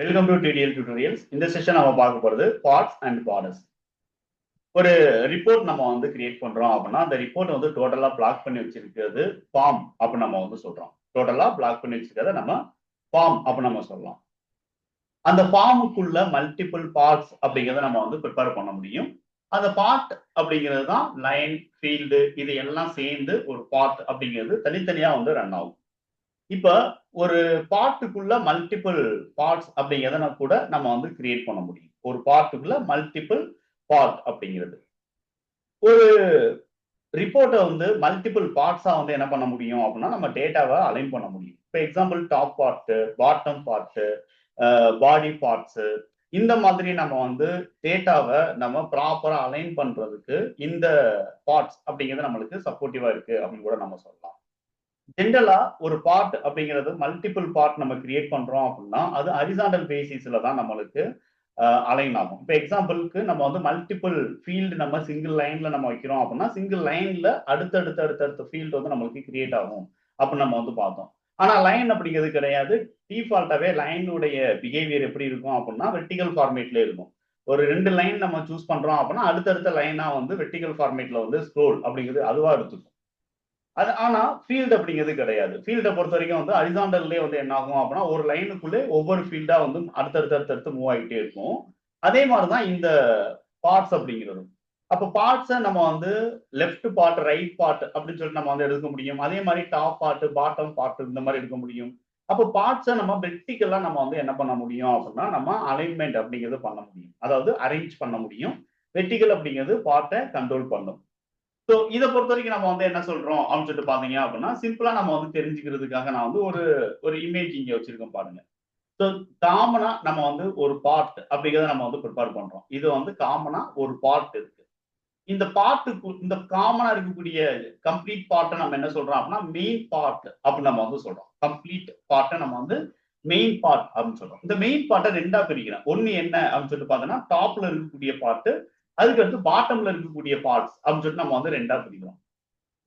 Welcome to DDL tutorials. இந்த session நம்ம பார்க்க போறது பார்ட்ஸ் அண்ட் பார்டர்ஸ். ஒரு ரிப்போர்ட் நம்ம வந்து கிரியேட் பண்றோம் அப்படின்னா அந்த ரிப்போர்ட் வந்து டோட்டலா பிளாக் பண்ணி வச்சிருக்கிறது ஃபார்ம் அப்படின்னு நம்ம வந்து சொல்றோம். டோட்டலா பிளாக் பண்ணி வச்சிருக்கிறத நம்ம ஃபார்ம் அப்படின்னு நம்ம சொல்லலாம். அந்த ஃபார்முக்குள்ள மல்டிபிள் பார்ட்ஸ் அப்படிங்கிறத நம்ம வந்து ப்ரிப்பேர் பண்ண முடியும். அந்த பார்ட் அப்படிங்கிறது தான் லைன், ஃபீல்டு இது எல்லாம் சேர்ந்து ஒரு பார்ட் அப்படிங்கிறது தனித்தனியா வந்து ரன் ஆகும். இப்ப ஒரு பார்ட்டுக்குள்ள மல்டிபிள் பார்ட்ஸ் அப்படிங்கிறத கூட நம்ம வந்து கிரியேட் பண்ண முடியும். ஒரு பார்ட்டுக்குள்ள மல்டிபிள் பார்ட் அப்படிங்கிறது. ஒரு ரிப்போர்ட்டை வந்து மல்டிபிள் பார்ட்ஸா வந்து என்ன பண்ண முடியும் அப்படின்னா நம்ம டேட்டாவை அலைன் பண்ண முடியும். இப்போ example top part, bottom part, body parts இந்த மாதிரி நம்ம வந்து டேட்டாவை நம்ம ப்ராப்பரா அலைன் பண்றதுக்கு இந்த பார்ட்ஸ் அப்படிங்கிறது நம்மளுக்கு சப்போர்ட்டிவா இருக்கு அப்படின்னு கூட நம்ம சொல்லலாம். ஜென்ரலா ஒரு பார்ட் அப்படிங்கிறது மல்டிபிள் பார்ட் நம்ம கிரியேட் பண்றோம் அப்படின்னா அது ஹரிசாண்டல் பேசிஸ்ல தான் நம்மளுக்கு அலைன் ஆகும். இப்போ எக்ஸாம்பிளுக்கு நம்ம வந்து மல்டிபிள் ஃபீல்டு நம்ம சிங்கிள் லைன்ல நம்ம வைக்கிறோம் அப்படின்னா சிங்கிள் லைன்ல அடுத்தடுத்த ஃபீல்டு வந்து நம்மளுக்கு கிரியேட் ஆகும் அப்படின்னு நம்ம வந்து பார்த்தோம். ஆனா லைன் அப்படிங்கிறது கிடையாது. டிஃபால்ட்டாவே லைனுடைய பிஹேவியர் எப்படி இருக்கும் அப்படின்னா வெர்டிகல் ஃபார்மேட்ல இருக்கும். ஒரு 2 லைன் நம்ம சூஸ் பண்றோம் அப்படின்னா அடுத்தடுத்த லைனா வந்து வெர்டிகல் ஃபார்மேட்ல வந்து ஸ்க்ரோல் அப்படிங்கிறது அதுவா எடுத்துக்கும். அது ஆனா ஃபீல்டு அப்படிங்கிறது கிடையாது. ஃபீல்டை பொறுத்த வரைக்கும் வந்து ஹரிசாண்டல்லே வந்து என்ன ஆகும் அப்படின்னா ஒரு லைனுக்குள்ளே ஒவ்வொரு ஃபீல்டா வந்து அடுத்தடுத்து மூவ் ஆகிட்டே இருக்கும். அதே மாதிரிதான் இந்த பார்ட்ஸ் அப்படிங்கிறது. அப்போ பார்ட்ஸை நம்ம வந்து லெஃப்ட் பார்ட், ரைட் பார்ட் அப்படின்னு சொல்லிட்டு நம்ம வந்து எடுக்க முடியும். அதே மாதிரி டாப் பார்ட், பாட்டம் பார்ட் இந்த மாதிரி எடுக்க முடியும். அப்போ பார்ட்ஸை நம்ம வெர்டிகலா நம்ம வந்து என்ன பண்ண முடியும் அப்படின்னா நம்ம அலைன்மெண்ட் அப்படிங்கிறது பண்ண முடியும். அதாவது அரேஞ்ச் பண்ண முடியும். வெர்டிகல் அப்படிங்கிறது பார்ட்டை கண்ட்ரோல் பண்ணும். ஸோ இதை பொறுத்த வரைக்கும் நம்ம வந்து என்ன சொல்றோம் அப்படின்னு சொல்லிட்டு பாத்தீங்க அப்படின்னா சிம்பிளா நம்ம வந்து தெரிஞ்சுக்கிறதுக்காக நான் வந்து ஒரு ஒரு இமேஜ் இங்க வச்சிருக்கோம் பாருங்க. ஸோ காமனா நம்ம வந்து ஒரு பார்ட் அப்படிங்கிறத நம்ம வந்து ப்ரிப்பேர் பண்றோம். இது வந்து காமனா ஒரு பார்ட் இருக்கு. இந்த பார்ட்டுக்கு இந்த காமனா இருக்கக்கூடிய கம்ப்ளீட் பார்ட்டை நம்ம என்ன சொல்றோம் அப்படின்னா மெயின் பார்ட் அப்படின்னு நம்ம வந்து சொல்றோம். கம்ப்ளீட் பார்ட்டை நம்ம வந்து மெயின் பார்ட் அப்படின்னு சொல்றோம். இந்த மெயின் பார்ட்டை ரெண்டா பிரிக்கிறேன். ஒன்னு என்ன அப்படின்னு சொல்லிட்டு பார்த்தோம்னா டாப்ல இருக்கக்கூடிய பார்ட், அதுக்கு அடுத்து பாட்டம்ல இருக்கக்கூடிய பார்ட்ஸ் அப்படின்னு சொல்லிட்டு நம்ம வந்து ரெண்டா பிரிக்கிறோம்.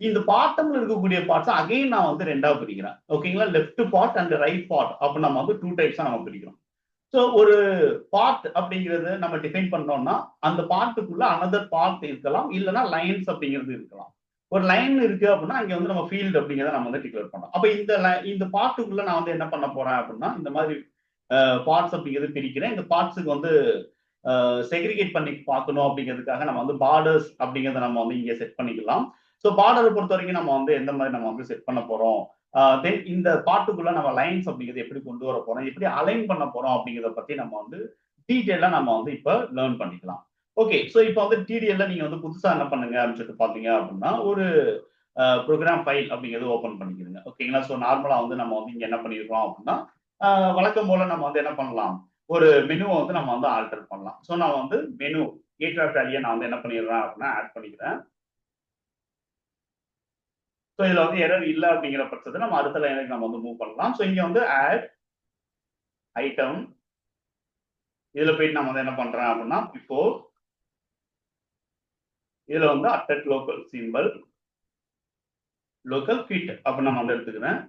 இந்த பாட்டம்ல இருக்கக்கூடிய பார்ட்ஸ் அகைன் நான் வந்து ரெண்டா பிரிக்கிறேன். ஓகேங்களா? Left part and right part அப்படின்னு நம்ம வந்து 2 டைப்ஸா நம்ம பிரிக்கிறோம். ஸோ ஒரு பார்ட் அப்படிங்கிறது நம்ம டிஃபைன் பண்ணோம்னா அந்த பார்ட்டுக்குள்ள அனதர் பார்ட் இருக்கலாம், இல்லைன்னா லைன்ஸ் அப்படிங்கிறது இருக்கலாம். ஒரு லைன் இருக்கு அப்படின்னா அங்க வந்து நம்ம ஃபீல்டு அப்படிங்கிறத நம்ம வந்து டிக்ளேர் பண்ணோம். அப்ப இந்த பார்ட்டுக்குள்ள நான் வந்து என்ன பண்ண போறேன் அப்படின்னா இந்த மாதிரி பார்ட்ஸ் அப்படிங்கிறது பிரிக்கிறேன். இந்த பார்ட்ஸுக்கு வந்து செக்ரிகேட் பண்ணி பார்க்கணும் அப்படிங்கிறதுக்காக நம்ம வந்து பார்டர்ஸ் அப்படிங்கிறத நம்ம வந்து இங்கே செட் பண்ணிக்கலாம். ஸோ பார்டரை பொறுத்த வரைக்கும் நம்ம வந்து எந்த மாதிரி நம்ம வந்து செட் பண்ண போறோம், தென் இந்த பாட்டுக்குள்ள நம்ம லைன்ஸ் அப்படிங்கிறது எப்படி கொண்டு வர போறோம், எப்படி அலைன் பண்ண போறோம் அப்படிங்கிறத பத்தி நம்ம வந்து டீட்டெயிலா நம்ம வந்து இப்ப லேர்ன் பண்ணிக்கலாம். ஓகே, ஸோ இப்போ வந்து டிடிஎல்ல நீங்க வந்து புதுசா என்ன பண்ணுங்க அப்படின்னு சொல்லிட்டு பாத்தீங்க அப்படின்னா ஒரு ப்ரோக்ராம் ஃபைல் அப்படிங்கிறது ஓப்பன் பண்ணிக்கிறீங்க. ஓகேங்களா? ஸோ நார்மலா வந்து நம்ம வந்து இங்க என்ன பண்ணிருக்கோம் அப்படின்னா வழக்கம் போல நம்ம வந்து என்ன பண்ணலாம், ஒரு மெனுவை வந்து நம்ம வந்து ஆல்டர் பண்ணலாம். ஸோ நான் வந்து மெனு ஏர்கிராஃப்ட் வேல்யூ நான் வந்து என்ன பண்ணிடுறேன் அப்படின்னா ஆட் பண்ணிக்கிறேன். ஸோ இதுல வந்து எரர் இல்லை அப்படிங்கிற பட்சத்தில் நம்ம அடுத்த லைனுக்கு நம்ம வந்து மூவ் பண்ணலாம். ஸோ இங்க வந்து ஆட் ஐட்டம், இதுல போயிட்டு நம்ம வந்து என்ன பண்றேன் அப்படின்னா பிஃபோர், இதுல வந்து அட்டட் லோக்கல் சிம்பிள் லோக்கல் ஃபிட் அப்படின்னு நம்ம வந்து எடுத்துக்கிறேன்.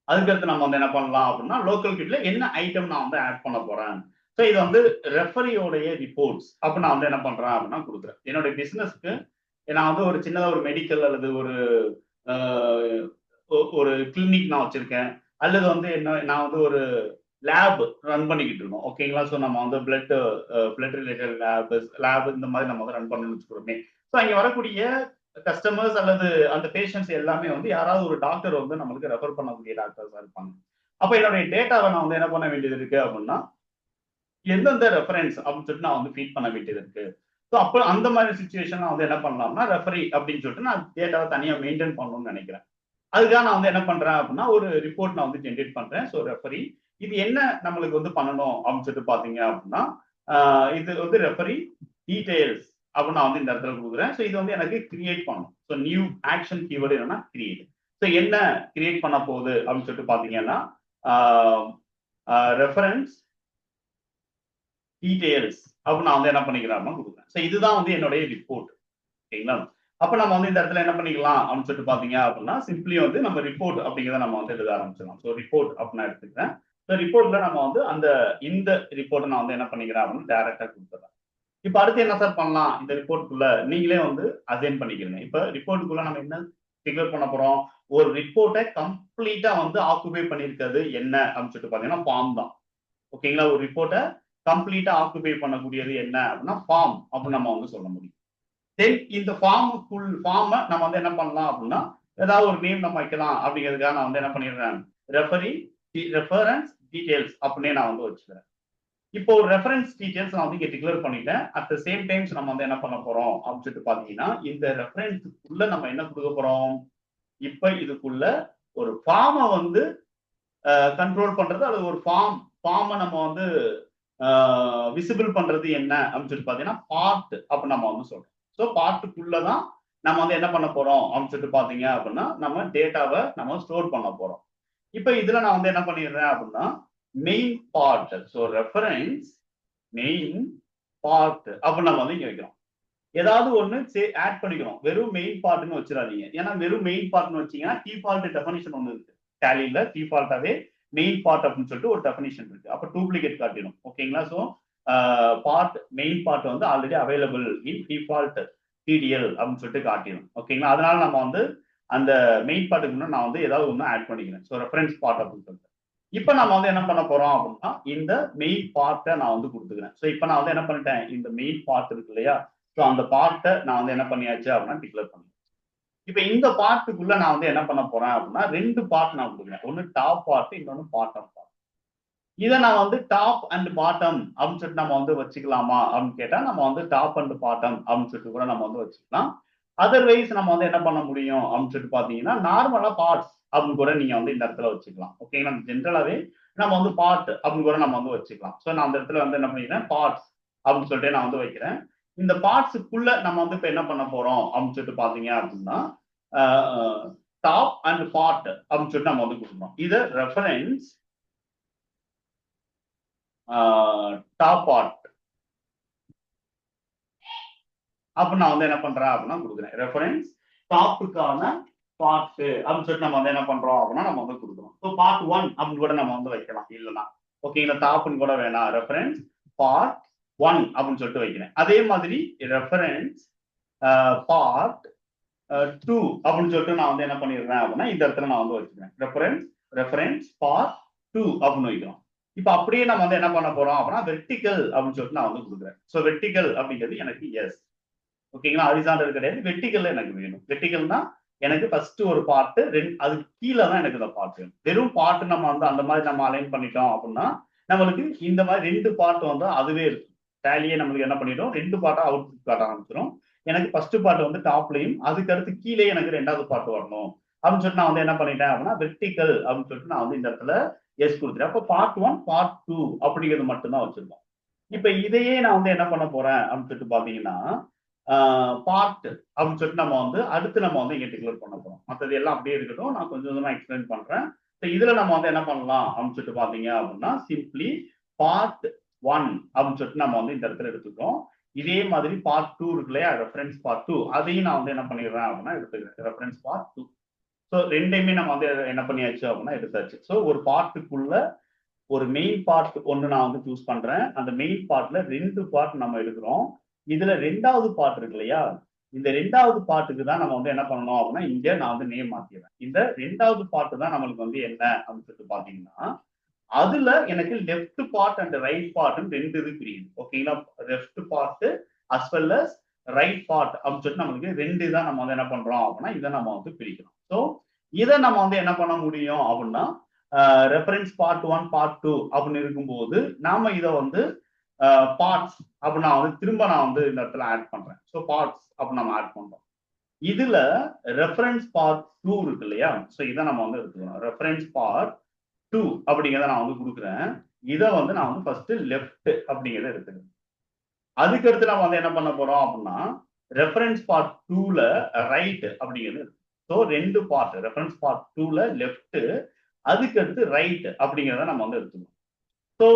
அதுக்கடுத்து நம்ம வந்து என்ன பண்ணலாம் அப்படின்னா லோக்கல் ஃபிட்ல என்ன ஐட்டம் நான் வந்து ஆட் பண்ண போறேன். ஸோ இது வந்து ரெஃபரியோடைய ரிப்போர்ட்ஸ் அப்ப நான் வந்து என்ன பண்றேன் அப்படின்னா கொடுக்குறேன். என்னுடைய பிசினஸ்க்கு நான் வந்து ஒரு சின்னதாக ஒரு மெடிக்கல் அல்லது ஒரு ஒரு கிளினிக் நான் வச்சிருக்கேன், அல்லது வந்து என்ன நான் வந்து ஒரு லேப் ரன் பண்ணிக்கிட்டு இருக்கோம். ஓகேங்களா? ஸோ நம்ம வந்து பிளட் ரிலேட்டட் லேப் இந்த மாதிரி நம்ம வந்து ரன் பண்ணணும்னு வச்சுக்கிறோமே. ஸோ அங்கே வரக்கூடிய கஸ்டமர்ஸ் அல்லது அந்த பேஷண்ட்ஸ் எல்லாமே வந்து யாராவது ஒரு டாக்டர் வந்து நம்மளுக்கு ரெஃபர் பண்ணக்கூடிய டாக்டர்ஸா இருப்பாங்க. அப்ப என்னுடைய டேட்டாவை நான் வந்து என்ன பண்ண வேண்டியது இருக்கு அப்படின்னா எந்தெந்த ரெஃபரன்ஸ் அப்படின்னு சொல்லிட்டு நான் வந்து ஃபீட் பண்ண வேண்டியது இருக்கு. ஸோ அப்போ அந்த மாதிரி சுச்சுவேஷன் நான் வந்து என்ன பண்ணலாம்னா ரெஃபரி அப்படின்னு சொல்லிட்டு நான் டேட்டாவை தனியாக மெயின்டைன் பண்ணணும்னு நினைக்கிறேன். அதுக்காக நான் வந்து என்ன பண்றேன் அப்படின்னா ஒரு ரிப்போர்ட் நான் வந்து ஜென்ரேட் பண்றேன். ஸோ ரெஃபரி இது என்ன நம்மளுக்கு வந்து பண்ணணும் அப்படின்னு சொல்லிட்டு பாத்தீங்க அப்படின்னா இது வந்து ரெஃபரி டீடைல்ஸ் அப்படின்னு நான் வந்து இந்த இடத்துல கொடுக்குறேன். ஸோ இது வந்து எனக்கு கிரியேட் பண்ணணும். ஸோ நியூ ஆக்ஷன் கீவேர்டு என்னன்னா கிரியேட். ஸோ என்ன கிரியேட் பண்ண போகுது அப்படின்னு சொல்லிட்டு பாத்தீங்கன்னா ரெஃபரன்ஸ் டீடைல்ஸ் அப்படின்னு நான் வந்து என்ன பண்ணிக்கிறேன் கொடுக்குறேன். ஸோ இதுதான் வந்து என்னுடைய ரிப்போர்ட். ஓகேங்களா? அப்ப நம்ம வந்து இந்த இடத்துல என்ன பண்ணிக்கலாம் அப்படின்னு சொல்லிட்டு பாத்தீங்க அப்படின்னா சிம்பிளி வந்து நம்ம ரிப்போர்ட் அப்படிங்கிறத நம்ம வந்து எழுத ஆரம்பிச்சிடலாம். ஸோ ரிப்போர்ட் அப்படின்னு நான் எடுத்துக்கிறேன். ஸோ ரிப்போர்ட்ல நம்ம வந்து இந்த ரிப்போர்ட்டை நான் வந்து என்ன பண்ணிக்கிறேன் அப்படின்னு டைரக்டா கொடுத்துறேன். இப்ப அடுத்து என்ன சார் பண்ணலாம்? இந்த ரிப்போர்ட்டுக்குள்ள நீங்களே வந்து அசைன் பண்ணிக்கிறீங்க. இப்ப ரிப்போர்ட்டுக்குள்ள நம்ம என்ன டிக்ளேர் பண்ண போறோம்? ஒரு ரிப்போர்ட்டை கம்ப்ளீட்டா வந்து ஆக்குபை பண்ணிருக்கிறது என்ன அப்படின்னு சொல்லிட்டு பாத்தீங்கன்னா ஃபார்ம் தான். ஓகேங்களா? ஒரு ரிப்போர்ட்டை கம்ப்ளீட்டா ஆக்குபை பண்ணக்கூடியது என்ன அப்படின்னா ஃபார்ம் அப்படின்னு நம்ம வந்து சொல்ல முடியும். தென் இந்த ஃபார்மை நம்ம வந்து என்ன பண்ணலாம் அப்படின்னா ஏதாவது ஒரு நேம் நம்ம வைக்கலாம் அப்படிங்கிறதுக்காக நான் வந்து என்ன பண்ணிடுறேன், ரெஃபரன்ஸ் டீடைல்ஸ் அப்படின்னே நான் வந்து வச்சுக்கிறேன். இப்போ ஒரு ரெஃபரன்ஸ் டீடைல்ஸ் நான் வந்து இங்க டிக்ளேர் பண்ணிட்டேன். அட் த சேம் டைம்ஸ் நம்ம வந்து என்ன பண்ண போறோம் அப்படின்னு சொல்லிட்டு பாத்தீங்கன்னா இந்த ரெஃபரன்ஸுக்குள்ள நம்ம என்ன கொடுக்க போறோம்? இப்ப இதுக்குள்ள ஒரு ஃபார்மை வந்து கண்ட்ரோல் பண்றது, அது ஒரு ஃபார்மை நம்ம வந்து விசிபிள் பண்றது என்ன அப்படின்னு சொல்லிட்டு பாத்தீங்கன்னா பார்ட் அப்படின்னு நம்ம வந்து சொல்றோம். ஸோ பார்ட்டுக்குள்ளதான் நம்ம வந்து என்ன பண்ண போறோம் அப்படின்னு சொல்லிட்டு பாத்தீங்க அப்படின்னா நம்ம டேட்டாவை நம்ம ஸ்டோர் பண்ண போறோம். இப்ப இதுல நான் வந்து என்ன பண்ணிடுறேன் அப்படின்னா main part, so reference main part அப்படின்னு நம்ம வந்து இங்க வைக்கிறோம். ஏதாவது ஒண்ணு ஆட் பண்ணிக்கணும். வெறும் மெயின் பார்ட்னு வச்சிடாதீங்க. ஏன்னா வெறும் மெயின் பார்ட்னு வச்சீங்கன்னா டிஃபால்ட் டெஃபினிஷன் ஒன்று இருக்கு. டேலியில டிஃபால்ட்டாவே மெயின் பார்ட் அப்படின்னு சொல்லிட்டு ஒரு டெஃபினிஷன் இருக்கு. அப்ப டூப்ளிகேட் காட்டிடும். ஓகேங்களா? ஸோ மெயின் பார்ட் வந்து already available in default DDL அப்படின்னு சொல்லிட்டு காட்டிடும். ஓகேங்களா? அதனால நம்ம வந்து அந்த மெயின் பார்ட்டுக்கு முன்னாடி நான் வந்து ஏதாவது ஒன்று ஆட் பண்ணிக்கிறேன். ஸோ ரெஃபரன்ஸ் பார்ட் அப்படின்னு சொல்லிட்டு இப்ப நம்ம வந்து என்ன பண்ண போறோம் அப்படின்னா இந்த மெயின் பார்ட்டை நான் வந்து கொடுத்துக்கிறேன். ஸோ இப்ப நான் வந்து என்ன பண்ணிட்டேன், இந்த மெயின் பார்ட் இருக்கு இல்லையா? ஸோ அந்த பார்ட்டை நான் வந்து என்ன பண்ணியாச்சு அப்படின்னா டிக்ளேர் பண்ணேன். இப்ப இந்த பார்ட்டுக்குள்ள நான் வந்து என்ன பண்ண போறேன் அப்படின்னா 2 பார்ட் நான் கொடுக்குறேன். ஒன்னு டாப் பார்ட், இன்னொன்னு பாட்டம் பார்ட். இதை நான் வந்து டாப் அண்ட் பாட்டம் அப்படின்னு சொல்லிட்டு நம்ம வந்து வச்சுக்கலாமா அப்படின்னு கேட்டா நம்ம வந்து டாப் அண்ட் பாட்டம் அப்படின்னு சொல்லிட்டு கூட நம்ம வந்து வச்சுக்கலாம். அதர்வைஸ் நம்ம வந்து என்ன பண்ண முடியும் அப்படின்னு சொல்லிட்டு பாத்தீங்கன்னா நார்மலா பார்ட்ஸ் அப்படின்னு கூட நீங்க வந்து இந்த இடத்துல வச்சுக்கலாம். ஓகேங்களா? ஜென்ரலாவே நம்ம வந்து பார்ட் அப்படின்னு கூட நம்ம வந்து வச்சுக்கலாம். ஸோ நான் அந்த இடத்துல வந்து என்ன பண்ணிக்கிறேன், பார்ட்ஸ் அப்படின்னு சொல்லிட்டு நான் வந்து வைக்கிறேன். இந்த பார்ட்ஸுக்குள்ள நம்ம வந்து இப்ப என்ன பண்ண போறோம் அப்படின்னு சொல்லிட்டு பாத்தீங்க அப்படின்னா டாப் அண்ட் பார்ட் அப்படின்னு சொல்லிட்டு நம்ம வந்து கொடுக்கணும். இதை ரெஃபரன்ஸ் டாப் பார்ட் அப்ப நான் வந்து என்ன பண்றேன் அப்படின்னா கொடுக்குறேன். ரெஃபரன்ஸ் டாப்புக்கான பார்ட் அப்படின்னு சொல்லிட்டு நம்ம வந்து என்ன பண்றோம் அப்படின்னா நம்ம வந்து கொடுக்குறோம். ஸோ பார்ட் 1 அப்படின்னு கூட நம்ம வந்து வைக்கலாம். இல்லைன்னா ஓகேங்களா? டாப்னு கூட வேணாம், ரெஃபரன்ஸ் பார்ட் 1 அப்படின்னு சொல்லிட்டு வைக்கிறேன். அதே மாதிரி ரெஃபரன்ஸ் பார்ட் 2 அப்படின்னு சொல்லிட்டு நான் வந்து என்ன பண்ணிடுறேன் அப்படின்னா இந்த இடத்துல நான் வந்து வச்சுக்கிறேன். ரெஃபரன்ஸ் பார்ட் 2 அப்படின்னு வைக்கிறோம். இப்ப அப்படியே நம்ம வந்து என்ன பண்ண போறோம் அப்படின்னா வெர்டிகல் அப்படின்னு சொல்லிட்டு நான் வந்து கொடுக்குறேன். ஸோ வெர்டிகல் அப்படிங்கிறது எனக்கு எஸ். ஓகேங்களா? ஹரிசாண்டல் கிடையாது, வெர்டிகல் எனக்கு வேணும். வெர்டிகல்னா எனக்கு ஃபர்ஸ்ட் ஒரு பார்ட், அதுக்கு கீழே தான் எனக்கு இந்த பார்ட் வேணும். வெறும் பார்ட் நம்ம வந்து அந்த மாதிரி நம்ம அலைன் பண்ணிட்டோம் அப்படின்னா நம்மளுக்கு இந்த மாதிரி 2 பார்ட் வந்து அதுவே இருக்கும். டேலியே நம்மளுக்கு என்ன பண்ணிடும், 2 பார்ட்டா அவுட்புட் காட்ட ஆரம்பிச்சிடும். எனக்கு ஃபர்ஸ்ட் பார்ட் வந்து டாப்லையும் அதுக்கு அடுத்து கீழே எனக்கு 2வது பார்ட் வரணும் அப்படின்னு சொல்லிட்டு நான் வந்து என்ன பண்ணிட்டேன் அப்படின்னா வெர்டிகல் அப்படின்னு சொல்லிட்டு நான் வந்து இந்த இடத்துல எஸ் கொடுத்துட்டேன். அப்போ பார்ட் 1 பார்ட் 2 அப்படிங்கிறது மட்டும்தான் வச்சிருக்கோம். இப்ப இதையே நான் வந்து என்ன பண்ண போறேன் அப்படின்னு சொல்லிட்டு பாத்தீங்கன்னா பார்ட் அப்படின்னு சொல்லிட்டு நம்ம வந்து அடுத்து நம்ம வந்து இங்க டிக்ளேர் பண்ண போறோம். மற்றது எல்லாம் அப்படியே இருக்கட்டும், நான் கொஞ்சம் கொஞ்சமா எக்ஸ்பிளைன் பண்றேன். இதுல நம்ம வந்து என்ன பண்ணலாம் அப்படின்னு சொல்லிட்டு பாத்தீங்க அப்படின்னா சிம்பிளி பார்ட் 1 அப்படின்னு சொல்லிட்டு நம்ம வந்து இந்த இடத்துல எடுத்துக்கிறோம். இதே மாதிரி பார்ட் 2 இருக்கு இல்லையா, ரெஃபரன்ஸ் பார்ட் 2, அதையும் நான் வந்து என்ன பண்ணிடுறேன் அப்படின்னா எடுத்துக்கிறேன். Reference part 2. ஸோ ரெண்டையுமே நம்ம வந்து என்ன பண்ணியாச்சு அப்படின்னா எடுத்தாச்சு. ஸோ ஒரு பார்ட்டுக்குள்ள ஒரு மெயின் பார்ட் ஒன்று நான் வந்து சூஸ் பண்றேன். அந்த மெயின் பார்ட்ல 2 பார்ட் நம்ம எடுக்கிறோம். இதுல 2வது பார்ட் இருக்கு இல்லையா, இந்த 2வது பார்ட்டுக்கு தான் நம்ம வந்து என்ன பண்ணணும் அப்படின்னா இங்க நான் வந்து நேம் மாத்திடுறேன். இந்த 2வது பார்ட் தான் நம்மளுக்கு வந்து என்ன அப்படின்னு சொல்லிட்டு பாத்தீங்கன்னா அதுல எனக்கு லெஃப்ட் பார்ட் அண்ட் ரைட் பார்ட்னு 2 இது பிரியுது. ஓகேங்களா? Left part as well as right part அப்படின்னு சொல்லிட்டு நம்மளுக்கு 2 தான் நம்ம வந்து என்ன பண்றோம் அப்படின்னா இதை நம்ம வந்து பிரிக்கிறோம். ஸோ இதை நம்ம வந்து என்ன பண்ண முடியும் அப்படின்னா ரெஃபரன்ஸ் பார்ட் 1 பார்ட் 2 அப்படின்னு இருக்கும்போது நாம இதை வந்து பார்ட்ஸ் அப்படின்னு நான் வந்து திரும்ப நான் வந்து இந்த இடத்துல ஆட் பண்றேன். ஸோ பார்ட்ஸ் அப்படின்னு நம்ம ஆட் பண்றோம். இதுல ரெஃபரன்ஸ் பார்ட் 2 இருக்கு இல்லையா, ஸோ இதை நம்ம வந்து எடுத்துக்கணும். ரெஃபரன்ஸ் பார்ட் 2 அப்படிங்கிறத நான் வந்து கொடுக்குறேன். இதை வந்து நான் வந்து ஃபர்ஸ்ட் லெஃப்ட் அப்படிங்கிறத எடுத்துக்கிறேன். அதுக்கு அடுத்து நம்ம வந்து என்ன பண்ண போறோம் அப்படின்னா ரெஃபரன்ஸ் பார்ட் 2ல ரைட் அப்படிங்கிறது. ஸோ 2 பார்ட், ரெஃபரன்ஸ் பார்ட் 2ல லெஃப்ட், அதுக்கு அடுத்து ரைட் அப்படிங்கிறத நம்ம வந்து எடுத்துக்கணும். ஸோ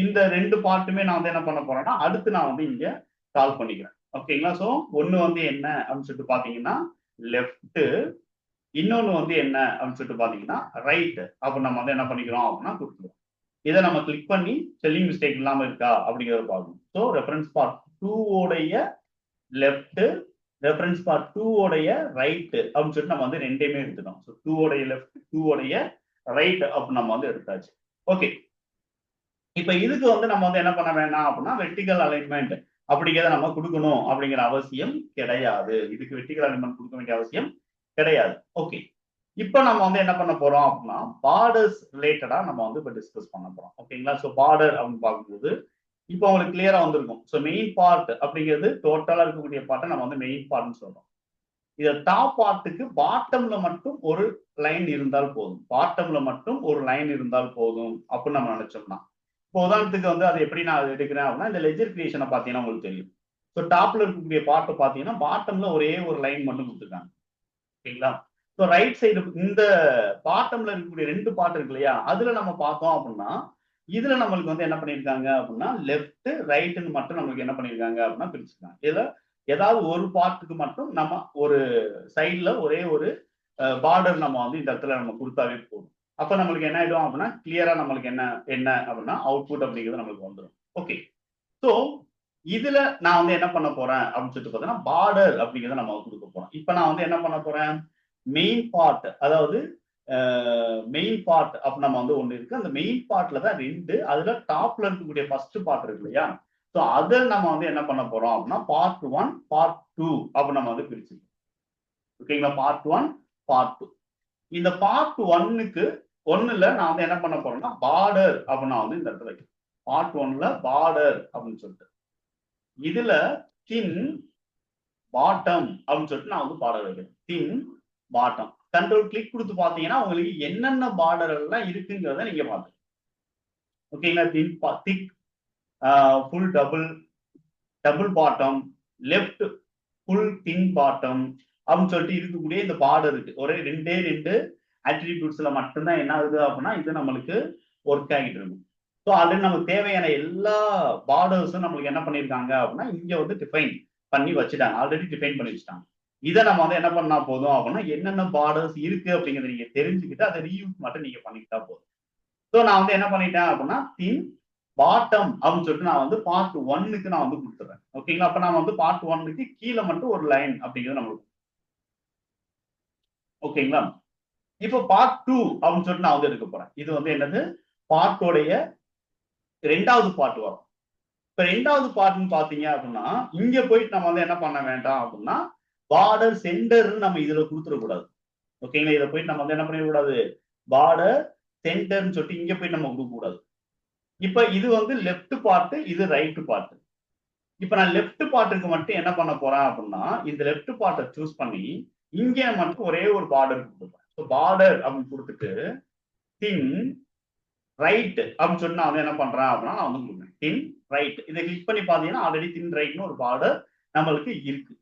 இந்த 2 பார்ட்டுமே நான் வந்து என்ன பண்ண போறேன்னா அடுத்து நான் வந்து இங்க கால் பண்ணிக்கிறேன். ஓகேங்களா? ஸோ ஒன்னு வந்து என்ன அப்படின்னு சொல்லிட்டு பாத்தீங்கன்னா லெஃப்ட், இன்னொன்னு வந்து என்ன அப்படின்னு சொல்லிட்டு பாத்தீங்கன்னா ரைட். அப்ப நம்ம வந்து என்ன பண்ணிக்கிறோம் அப்படின்னா கொடுத்துருவோம். இதை நம்ம கிளிக் பண்ணி ஸ்பெல்லிங் மிஸ்டேக் இல்லாம இருக்கா அப்படிங்கிறத பார்க்கணும். ஸோ ரெஃபரன்ஸ் பார்ட் 2 உடைய லெஃப்ட், ரெஃபரன்ஸ் பார்ட் 2 உடைய ரைட் அப்படின்னு சொல்லிட்டு நம்ம வந்து ரெண்டையுமே எடுத்துட்டோம். ஸோ 2 உடைய லெஃப்ட், 2 உடைய ரைட் அப்படின்னு நம்ம வந்து எடுத்தாச்சு. ஓகே, இப்ப இதுக்கு வந்து நம்ம வந்து என்ன பண்ண வேணாம் அப்படின்னா வெர்டிகல் அலைன்மெண்ட் அப்படிங்கிறத நம்ம கொடுக்கணும் அப்படிங்கிற அவசியம் கிடையாது. இதுக்கு வெர்டிகல் அலைன்மெண்ட் கொடுக்க வேண்டிய அவசியம் கிடையாது. ஓகே, இப்ப நம்ம வந்து என்ன பண்ண போறோம் அப்படின்னா பார்டர்ஸ் ரிலேட்டடா நம்ம வந்து இப்ப டிஸ்கஸ் பண்ண போறோம். ஓகேங்களா? ஸோ பார்டர் அப்படின்னு பார்க்கும்போது இப்போ உங்களுக்கு கிளியரா வந்திருக்கும். ஸோ மெயின் பார்ட் அப்படிங்கிறது டோட்டலா இருக்கக்கூடிய பார்ட்டை நம்ம வந்து மெயின் பார்ட்னு சொல்றோம். இத டாப் பார்ட்டுக்கு பாட்டம்ல மட்டும் ஒரு லைன் இருந்தால் போதும், பாட்டம்ல மட்டும் ஒரு லைன் இருந்தால் போதும் அப்படின்னு நம்ம நினைச்சோம்னா, இப்போ உதாரணத்துக்கு வந்து அது எப்படி நான் எடுக்கிறேன் அப்படின்னா இந்த லெஜர் கிரியேஷனை பார்த்தீங்கன்னா உங்களுக்கு தெரியும். ஸோ டாப்ல இருக்கக்கூடிய பார்ட்டை பார்த்தீங்கன்னா பாட்டம்ல ஒரே ஒரு லைன் மட்டும் கொடுத்துருக்காங்க. ஓகேங்களா? ஸோ ரைட் சைடு இந்த பாட்டம்ல இருக்கக்கூடிய 2 பார்ட் இருக்கு இல்லையா, அதுல நம்ம பார்த்தோம் அப்படின்னா இதுல நம்மளுக்கு வந்து என்ன பண்ணிருக்காங்க அப்படின்னா லெஃப்ட் ரைட்னு மட்டும் நம்மளுக்கு என்ன பண்ணிருக்காங்க அப்படின்னா பிரிச்சிருக்காங்க. இதுல ஏதாவது ஒரு பார்ட்டுக்கு மட்டும் நம்ம ஒரு சைட்ல ஒரே ஒரு பார்டர் நம்ம வந்து இந்த இடத்துல நம்ம கொடுத்தாவே போதும். அப்ப நம்மளுக்கு என்ன ஆயிடும் அப்படின்னா கிளியரா நம்மளுக்கு என்ன என்ன அப்படின்னா அவுட்புட் அப்படிங்கிறது நம்மளுக்கு வந்துடும். ஓகே, ஸோ இதுல நான் வந்து என்ன பண்ண போறேன் அப்படின்னு சொல்லிட்டு பார்த்தீங்கன்னா பார்டர் அப்படிங்கிறத நம்ம கொடுக்க போறோம். இப்ப நான் வந்து என்ன பண்ண போறேன், மெயின் பார்ட், அதாவது மெயின் பார்ட் அப்ப நம்ம வந்து ஒண்ணு இருக்கு. அந்த மெயின் பார்ட்ல தான் 2, அதுல டாப்ல இருக்கக்கூடிய ஃபர்ஸ்ட் பார்ட் இருக்கு இல்லையா, ஸோ அதை நம்ம வந்து என்ன பண்ண போறோம் அப்படின்னா பார்ட் 1 பார்ட் 2 அப்ப நம்ம வந்து பிரிச்சுக்கணும். ஓகேங்களா? Part 1 part 2. இந்த பார்ட் 1க்கு 1ல நான் வந்து என்ன பண்ண போறேன்னா பார்டர் அப்ப நான் வந்து இந்த இடத்துல வைக்கிறேன். பார்ட் 1ல பார்டர் அப்படின்னு சொல்லிட்டு இதுல தின் பாட்டம் அப்படின்னு சொல்லிட்டு நான் வந்து பார்டர் வைக்கிறேன். தின் பாட்டம் கண்ட்ரோல் கிளிக் கொடுத்து பாத்தீங்கன்னா உங்களுக்கு என்னென்ன பார்டர் எல்லாம் இருக்குங்கிறத நீங்க பாத்துக்கலாம். ஓகேங்களா? Thick, full double bottom, left full thin bottom அப்படின்னு சொல்லிட்டு இருக்கக்கூடிய இந்த பார்டர் இருக்கு. ஒரே 2 அட்ரிபியூட்ஸ்ல மட்டும்தான் என்ன ஆகுது அப்படின்னா இது நம்மளுக்கு ஒர்க் ஆகிட்டு இருக்கும். ஸோ ஆல்ரெடி நமக்கு தேவையான எல்லா பார்டர்ஸும் நம்மளுக்கு என்ன பண்ணியிருக்காங்க அப்படின்னா இங்க வந்து டிஃபைன் பண்ணி வச்சுட்டாங்க, ஆல்ரெடி டிஃபைன் பண்ணி வச்சுட்டாங்க. இதை நம்ம வந்து என்ன பண்ணா போதும் அப்படின்னா என்னென்ன பார்டர்ஸ் இருக்கு அப்படிங்கிறத நீங்க தெரிஞ்சுக்கிட்டு அதை ரீயூஸ் மட்டும் நீங்க பண்ணிக்கிட்டா போதும். ஸோ நான் வந்து என்ன பண்ணிட்டேன் அப்படின்னா தின் பாட்டம் அப்படின்னு சொல்லிட்டு நான் வந்து பார்ட் 1க்கு நான் வந்து கொடுத்துறேன். ஓகேங்களா? அப்ப நான் வந்து பார்ட் 1க்கு கீழே மட்டும் ஒரு லைன் அப்படிங்கிறது நம்மளுக்கு. ஓகேங்களா? இப்போ பார்ட் 2 அப்படின்னு சொல்லிட்டு நான் வந்து எடுக்க போறேன். இது வந்து என்னது பார்ட்டோடைய 2வது பார்ட் வரும். இப்ப 2வது பார்ட்னு பாத்தீங்க அப்படின்னா இங்க போயிட்டு நம்ம வந்து என்ன பண்ண வேண்டாம் அப்படின்னா பார்டர் சென்டர்னு நம்ம இதுல கொடுத்துடக்கூடாது. ஓகேங்களா? இதை போயிட்டு நம்ம வந்து என்ன பண்ணிடக்கூடாது, பார்டர் சென்டர்னு சொல்லிட்டு இங்க போயிட்டு நம்ம கொடுக்க கூடாது. இப்ப இது வந்து லெஃப்ட் பார்ட், இது ரைட் பார்ட். இப்ப நான் லெஃப்ட் பார்ட்டுக்கு மட்டும் என்ன பண்ண போறேன் அப்படின்னா இந்த லெஃப்ட் பார்ட்டை சூஸ் பண்ணி இங்க மட்டும் ஒரே ஒரு பார்டர் கொடுத்துருப்பேன். ஸோ பார்டர் அப்படின்னு கொடுத்துட்டு தின் ரைட் அப்படின்னு சொல்லி நான் வந்து என்ன பண்றேன் அப்படின்னா நான் வந்து கொடுக்குறேன் தின் ரைட். இதை கிளிக் பண்ணி பாத்தீங்கன்னா ஆல்ரெடி தின் ரைட்னு ஒரு பார்டர் நம்மளுக்கு இருக்கு.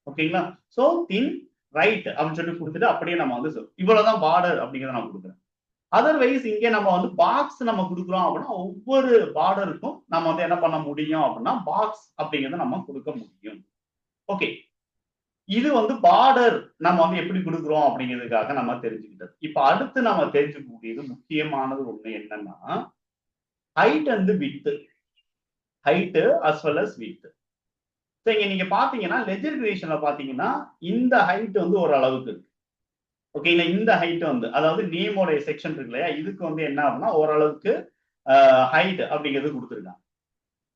ஓகேங்களா? ஸோ தின் ரைட் அப்படின்னு சொல்லி கொடுத்துட்டு அப்படியே நம்ம வந்து இவ்வளவுதான் பார்டர் அப்படிங்கிறத நான் கொடுக்குறேன். அதர்வைஸ் இங்க நம்ம வந்து பாக்ஸ் நம்ம கொடுக்குறோம் அப்படின்னா ஒவ்வொரு பார்டருக்கும் நம்ம வந்து என்ன பண்ண முடியும் அப்படின்னா பாக்ஸ் அப்படிங்கிறத நம்ம கொடுக்க முடியும். ஓகே, இது வந்து பார்டர் நம்ம வந்து எப்படி கொடுக்குறோம் அப்படிங்கிறதுக்காக நம்ம தெரிஞ்சுக்கிட்டது. இப்ப அடுத்து நம்ம தெரிஞ்சுக்கக்கூடியது முக்கியமானது ஒண்ணு என்னன்னா height and width, height as well as width. So இங்க நீங்க பாத்தீங்கன்னா லெஜர் கிரியேஷன்ல பாத்தீங்கன்னா இந்த ஹைட் வந்து ஒரு அளவுக்கு இருக்கு. ஓகேங்களா? இந்த ஹைட் வந்து அதாவது நேமோடைய செக்ஷன் இருக்கு இல்லையா, இதுக்கு வந்து என்ன ஆகும்னா ஓரளவுக்கு ஹைட் அப்படிங்கிறது கொடுத்துருக்காங்க.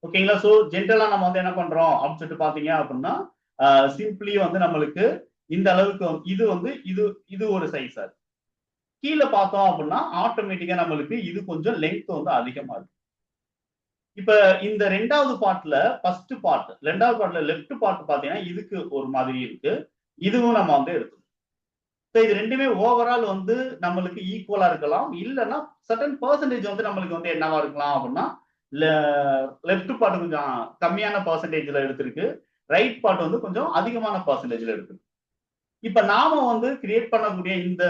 ஓகேங்களா? ஸோ ஜென்ரலா நம்ம வந்து என்ன பண்றோம் அப்படின்னு சொல்லிட்டு பாத்தீங்க அப்படின்னா சிம்பிளி வந்து நம்மளுக்கு இந்த அளவுக்கு இது வந்து இது ஒரு சைஸ். கீழே பார்த்தோம் அப்படின்னா ஆட்டோமேட்டிக்கா நம்மளுக்கு இது கொஞ்சம் லெங்த் வந்து அதிகமா இருக்கு. இப்ப இந்த 2வது பார்ட்ல ஃபர்ஸ்ட் பார்ட் 2வது பார்ட்ல லெஃப்ட் பார்ட் பாத்தீங்கன்னா இதுக்கு ஒரு மாதிரி இருக்கு, இதுவும் நம்ம வந்து எடுத்துக்கணும். இது ரெண்டுமே ஓவரால் வந்து நம்மளுக்கு ஈக்குவலா இருக்கலாம், இல்லைன்னா சர்டன் பெர்சன்டேஜ் வந்து நம்மளுக்கு வந்து என்னவா இருக்கலாம் அப்படின்னா லெஃப்ட் பார்ட் கொஞ்சம் கம்மியான பெர்சன்டேஜ்ல எடுத்திருக்கு, ரைட் பார்ட் வந்து கொஞ்சம் அதிகமான பெர்சன்டேஜ்ல எடுத்திருக்கு. இப்ப நாம வந்து கிரியேட் பண்ணக்கூடிய இந்த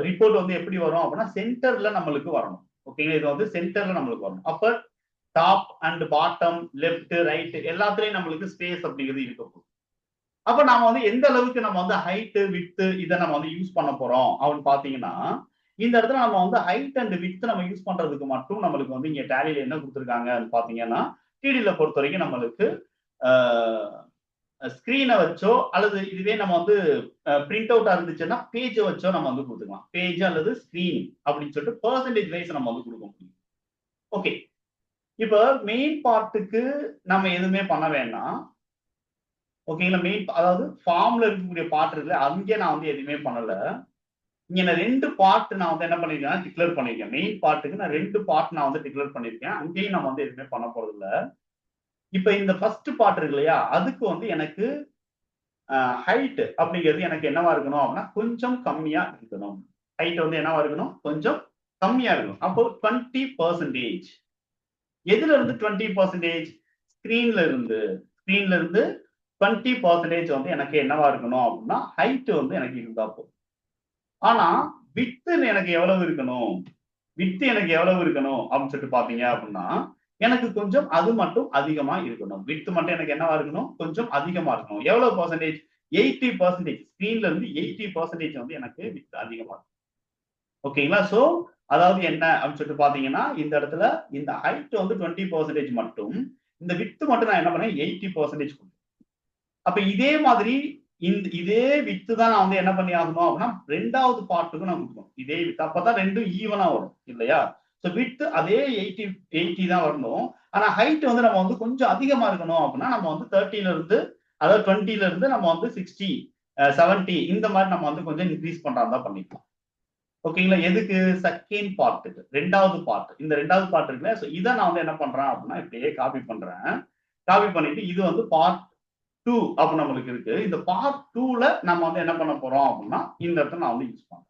ரிப்போர்ட் வந்து எப்படி வரும் அப்படின்னா சென்டர்ல நம்மளுக்கு வரணும். ஓகேங்களா? இது வந்து சென்டர்ல நம்மளுக்கு வரணும். அப்ப top and bottom left right எல்லாத்துலயும் நம்மளுக்கு ஸ்பேஸ் அப்படிங்கிறது இருக்க போகுது. அப்ப நாம வந்து எந்த அளவுக்கு நம்ம வந்து ஹைட் வித் இதை நம்ம வந்து யூஸ் பண்ண போறோம் அப்படின்னு பாத்தீங்கன்னா இந்த இடத்துல நம்ம வந்து ஹைட் அண்ட் வித் நம்ம யூஸ் பண்றதுக்கு மட்டும் நம்மளுக்கு வந்து இங்க டேலியில என்ன கொடுத்துருக்காங்க பாத்தீங்கன்னா, டிடில பொறுத்த வரைக்கும் நம்மளுக்கு ஸ்கிரீனை வச்சோ அல்லது இதுவே நம்ம வந்து பிரிண்ட் அவுட்டா இருந்துச்சுன்னா பேஜை வச்சோ நம்ம வந்து கொடுத்துக்கலாம். பேஜ் அல்லது ஸ்கிரீன் அப்படின்னு சொல்லிட்டு பெர்சன்டேஜ் வைஸ் நம்ம வந்து கொடுக்க முடியும். ஓகே, இப்ப மெயின் பார்ட்டுக்கு நம்ம எதுவுமே பண்ண வேண்டாம். ஓகேங்களா, மெயின் அதாவது ஃபார்ம்ல இருக்கக்கூடிய பார்ட் இருக்குல்ல, அங்கே நான் வந்து எதுவுமே பண்ணல. இங்க நான் 2 பார்ட் நான் வந்து என்ன பண்ணிருக்கேன், டிக்ளேர் பண்ணிருக்கேன். மெயின் பார்ட்டுக்கு நான் 2 பார்ட் நான் வந்து டிக்ளேர் பண்ணிருக்கேன். அங்கேயும் நம்ம வந்து எதுவுமே பண்ண போறது இல்ல. இப்ப இந்த ஃபர்ஸ்ட் பார்ட் இருக்கு இல்லையா, அதுக்கு வந்து எனக்கு ஹைட் அப்படிங்கிறது எனக்கு என்னவா இருக்கணும் அப்படின்னா கொஞ்சம் கம்மியா இருக்கணும். ஹைட் வந்து என்னவா இருக்கணும், கொஞ்சம் கம்மியா இருக்கணும். அப்போ 20%. எதுல இருந்து 20%? ஸ்கிரீன்ல இருந்து 20% வந்து எனக்கு என்னவா இருக்கணும் அப்படின்னா ஹைட் வந்து எனக்கு இருந்தா போதும். ஆனா வித்து எனக்கு எவ்வளவு இருக்கணும், வித்து எனக்கு எவ்வளவு இருக்கணும் அப்படின்னு சொல்லிட்டு பாத்தீங்க அப்படின்னா எனக்கு கொஞ்சம் அது மட்டும் அதிகமா இருக்கணும். வித்து மட்டும் எனக்கு என்னவா இருக்கணும், கொஞ்சம் அதிகமா இருக்கணும். எவ்வளவு பர்சன்டேஜ்? 80%. ஸ்கிரீன்ல இருந்து 80% வந்து எனக்கு வித்து அதிகமா இருக்கும். ஓகேங்களா, சோ அதாவது என்ன அப்படின்னு சொல்லிட்டு பாத்தீங்கன்னா இந்த இடத்துல இந்த ஹைட் வந்து 20% மட்டும், இந்த வித்து மட்டும் நான் என்ன பண்ணேன் 80% கொடுத்தேன். அப்ப இதே மாதிரி இதே வித்து தான் நான் வந்து என்ன பண்ணி ஆகணும் அப்படின்னா 2வது பார்ட்டுக்கு நான் கொடுக்கணும். இதே வித்து அப்பதான் 2 ஈவனா வரும் இல்லையா. சோ வித்து அதே 80 தான் வரணும். ஆனா ஹைட் வந்து நம்ம வந்து கொஞ்சம் அதிகமா இருக்கணும் அப்படின்னா நம்ம வந்து 30ல இருந்து அதாவது 20ல இருந்து நம்ம வந்து 60 70 இந்த மாதிரி நம்ம வந்து கொஞ்சம் இன்க்ரீஸ் பண்றதா பண்ணிக்கலாம். ஓகேங்களா, எதுக்கு செகண்ட் பார்ட்டுக்கு 2வது பார்ட். இந்த 2வது பார்ட் இருக்குல்ல, சோ இதை நான் வந்து என்ன பண்றேன் அப்படின்னா இப்படியே காப்பி பண்றேன். காப்பி பண்ணிட்டு இது வந்து பார்ட் 2 அப்ப நம்மளுக்கு இருக்கு. இந்த பார்ட் 2ல நம்ம வந்து என்ன பண்ண போறோம் அப்படின்னா இந்த இடத்துல நான் வந்து யூஸ் பண்றேன்.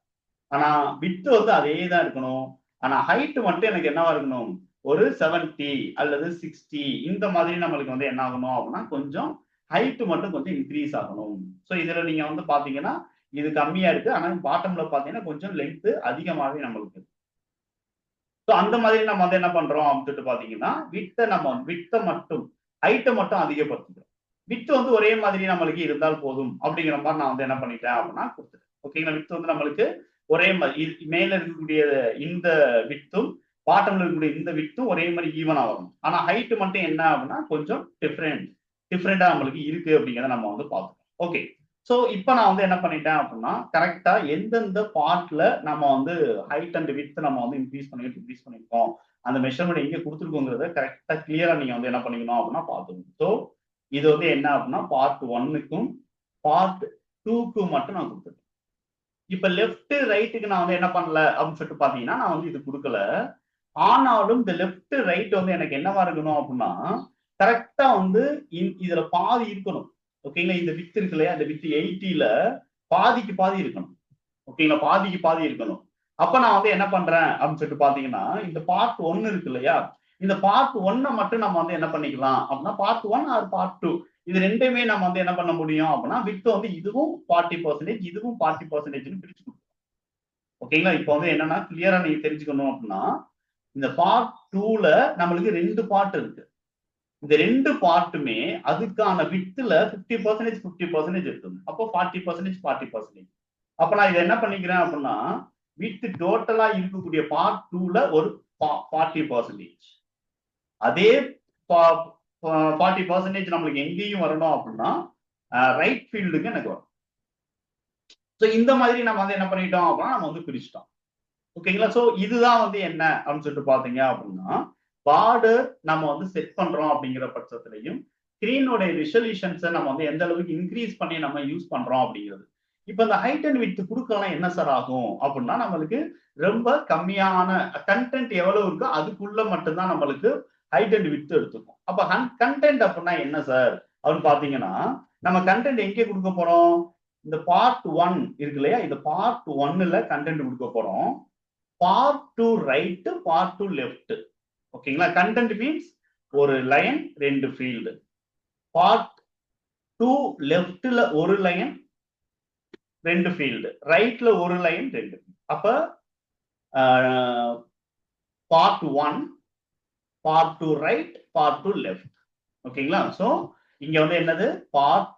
ஆனா வித் வந்து அதே தான் இருக்கணும். ஆனா ஹைட் மட்டும் எனக்கு என்னவா இருக்கணும், ஒரு 70 அல்லது 60 இந்த மாதிரி நம்மளுக்கு வந்து என்ன ஆகணும் அப்படின்னா கொஞ்சம் ஹைட் மட்டும் கொஞ்சம் இன்க்ரீஸ் ஆகணும். சோ இதுல நீங்க வந்து பாத்தீங்கன்னா இது கம்மியா இருக்கு. ஆனா பாட்டம்ல பாத்தீங்கன்னா கொஞ்சம் லென்த் அதிகமாவே நம்மளுக்கு. சோ அந்த மாதிரி நம்ம வந்து என்ன பண்றோம் அப்படின்னு பாத்தீங்கன்னா வித்த மட்டும் ஹைட்டை மட்டும் அதிகப்படுத்திக்கிறோம். வித் வந்து ஒரே மாதிரி நம்மளுக்கு இருந்தால் போதும் அப்படிங்கிற மாதிரி நான் வந்து என்ன பண்ணிட்டேன் அப்படின்னா கொடுத்துட்டேன். ஓகேங்களா, வித் வந்து நம்மளுக்கு ஒரே மாதிரி மேல இருக்கக்கூடிய இந்த வித்தும் பாட்டம்ல இருக்கக்கூடிய இந்த வித்தும் ஒரே மாதிரி ஈவனா வரும். ஆனா ஹைட் மட்டும் என்ன அப்படின்னா கொஞ்சம் டிஃப்ரெண்டா நம்மளுக்கு இருக்கு அப்படிங்கிறத நம்ம வந்து பார்த்துக்கோம். ஓகே, சோ இப்போ நான் வந்து என்ன பண்ணிட்டேன் அப்படின்னா கரெக்டா எந்தெந்த பார்ட்ல நம்ம வந்து ஹைட் அண்ட் வித் நம்ம வந்து இன்க்ரீஸ் பண்ணிருக்கோம், அந்த மெஷர்மெண்ட் எங்க கொடுத்துருக்கோங்கிறத கரெக்டா கிளியரா நீங்க வந்து என்ன பண்ணிக்கணும் அப்படின்னா பார்த்துக்கணும். ஸோ இது வந்து என்ன அப்படின்னா பார்ட் 1க்கும் பார்ட் 2க்கும் மட்டும் நான் கொடுத்துருக்கேன். இப்ப லெஃப்ட் ரைட்டுக்கு நான் வந்து என்ன பண்ணல அப்படின்னு சொல்லிட்டு பாத்தீங்கன்னா நான் வந்து இது கொடுக்கல. ஆனாலும் இந்த லெஃப்ட் ரைட் வந்து எனக்கு என்னவா இருக்கணும் அப்படின்னா கரெக்டா வந்து இதுல பாதி இருக்கணும். ஓகேங்களா, இந்த வித் இருக்கு இல்லையா, இந்த வித் 80ல பாதிக்கு பாதி இருக்கணும். ஓகேங்களா, பாதிக்கு பாதி இருக்கணும். அப்ப நான் வந்து என்ன பண்றேன் அப்படின்னு சொல்லிட்டு பாத்தீங்கன்னா இந்த பார்ட் 1 இருக்கு இல்லையா, இந்த பார்ட் 1 மட்டும் நம்ம வந்து என்ன பண்ணிக்கலாம் அப்படின்னா பார்ட் 1 ஆர் பார்ட் 2 இது ரெண்டுமே நம்ம வந்து என்ன பண்ண முடியும் அப்படின்னா வித் வந்து இதுவும் 40% இதுவும் 40% பிரிச்சு கொடுக்கும். ஓகேங்களா, இப்போ வந்து என்னன்னா கிளியரா நீங்க தெரிஞ்சுக்கணும் அப்படின்னா இந்த பார்ட் 2ல நம்மளுக்கு 2 பார்ட் இருக்கு. இந்த 2 பார்ட்டுமே அதுக்கான வித்துல 50% இருக்குது. அப்போ 40% 40%. அப்ப நான் இதை என்ன பண்ணிக்கிறேன் அப்படின்னா வித் டோட்டலா இருக்கக்கூடிய பார்ட் 2ல ஒரு 40%. அதே 40% நம்மளுக்கு எங்கேயும் வரணும் அப்படின்னா ரைட் ஃபீல்டுக்கு எனக்கு வரும். ஸோ இந்த மாதிரி நம்ம வந்து என்ன பண்ணிட்டோம் அப்படின்னா நம்ம வந்து பிரிச்சுட்டோம். ஓகேங்களா, ஸோ இதுதான் வந்து என்ன அப்படின்னு சொல்லிட்டு பாத்தீங்க அப்படின்னா பார்டர் நம்ம வந்து செட் பண்றோம் அப்படிங்கிற பட்சத்திலையும் ஸ்கிரீனோட ரிசல்யூஷன்ஸை நம்ம வந்து எந்த அளவுக்கு இன்க்ரீஸ் பண்ணி நம்ம யூஸ் பண்றோம் அப்படிங்கிறது. இப்ப இந்த ஹைட் அண்ட் வித் கொடுக்கலாம் என்ன சார் ஆகும் அப்படின்னா நம்மளுக்கு ரொம்ப கம்மியான கண்டென்ட் எவ்வளவு இருக்கோ அதுக்குள்ள மட்டும்தான் நம்மளுக்கு ஹைட் அண்ட் வித் எடுத்துக்கும். அப்ப கண்டென்ட் அப்படின்னா என்ன சார் அப்படின்னு பாத்தீங்கன்னா நம்ம கண்டென்ட் எங்கே கொடுக்க போறோம், இந்த பார்ட் 1 இருக்கு இல்லையா, இந்த பார்ட் 1ல கண்டென்ட் கொடுக்க போறோம். Part 2 right, part 2 left. ஓகேங்களா, கண்டென்ட் மீன்ஸ் ஒரு லைன் 2 ஃபீல்டு. பார்ட் 2 லெஃப்ட்ல ஒரு லைன் 2 ஃபீல்டு, ரைட்ல ஒரு லைன் 2. அப்ப part 1 part 2 right, part 2 left. ஓகேங்களா, சோ இங்க வந்து என்னது பார்ட்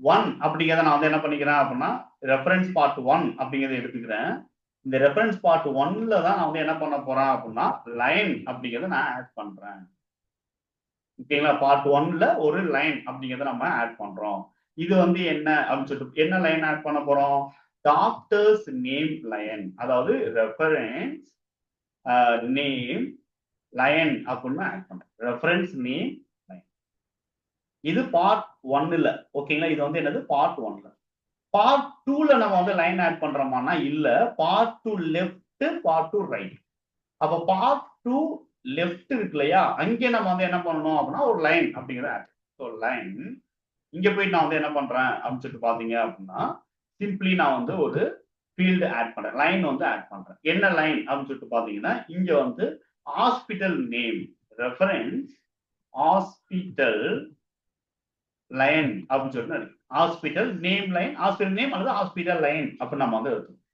1 அப்படிங்கிறத நான் வந்து என்ன பண்ணிக்கிறேன் அப்படின்னா ரெஃபரன்ஸ் பார்ட் 1 அப்படிங்கிறத எடுத்துக்கிறேன். இந்த ரெஃபரன்ஸ் பார்ட் 1ல தான் நான் வந்து என்ன பண்ண போறேன் அப்படின்னா லைன் அப்படிங்கிறத நான் ஆட் பண்றேன். ஓகேங்களா? பார்ட் 1ல ஒரு லைன் அப்படிங்கிறத நம்ம ஆட் பண்றோம். இது வந்து என்ன அப்படின்னு சொல்லிட்டு என்ன லைன் ஆட் பண்ண போறோம்? டாக்டர்ஸ் நேம் லைன், அதாவது ரெஃபரன்ஸ் நேம் லைன் அப்படின்னு ஆட் பண்றேன். Reference name line. இது பார்ட் 1ல. ஓகேங்களா? இது வந்து என்னது? பார்ட் 1ல. பார்ட் 2ல நம்ம வந்து லைன் ஆட் பண்றோமானா இல்ல. Part 2 left, part 2 right. அப்ப பார்ட் 2 லெஃப்ட் இருக்கு இல்லையா, அங்கே நம்ம வந்து என்ன பண்ணணும் அப்படின்னா ஒரு லைன் அப்படிங்கிறத ஆட். ஸோ லைன் இங்க போயிட்டு நான் வந்து என்ன பண்றேன் அப்படின்னு சொல்லிட்டு பாத்தீங்க அப்படின்னா சிம்பிளி நான் வந்து ஒரு ஃபீல்டு ஆட் பண்றேன், லைன் வந்து ஆட் பண்றேன். என்ன லைன் அப்படின்னு சொல்லிட்டு பாத்தீங்கன்னா இங்க வந்து hospital name reference hospital line அப்படின்னு சொல்லிட்டு hospital name line, hospital name அல்லது ஹாஸ்பிட்டல் லைன் அப்படின்னு நம்ம வந்து எடுத்துக்கணும்.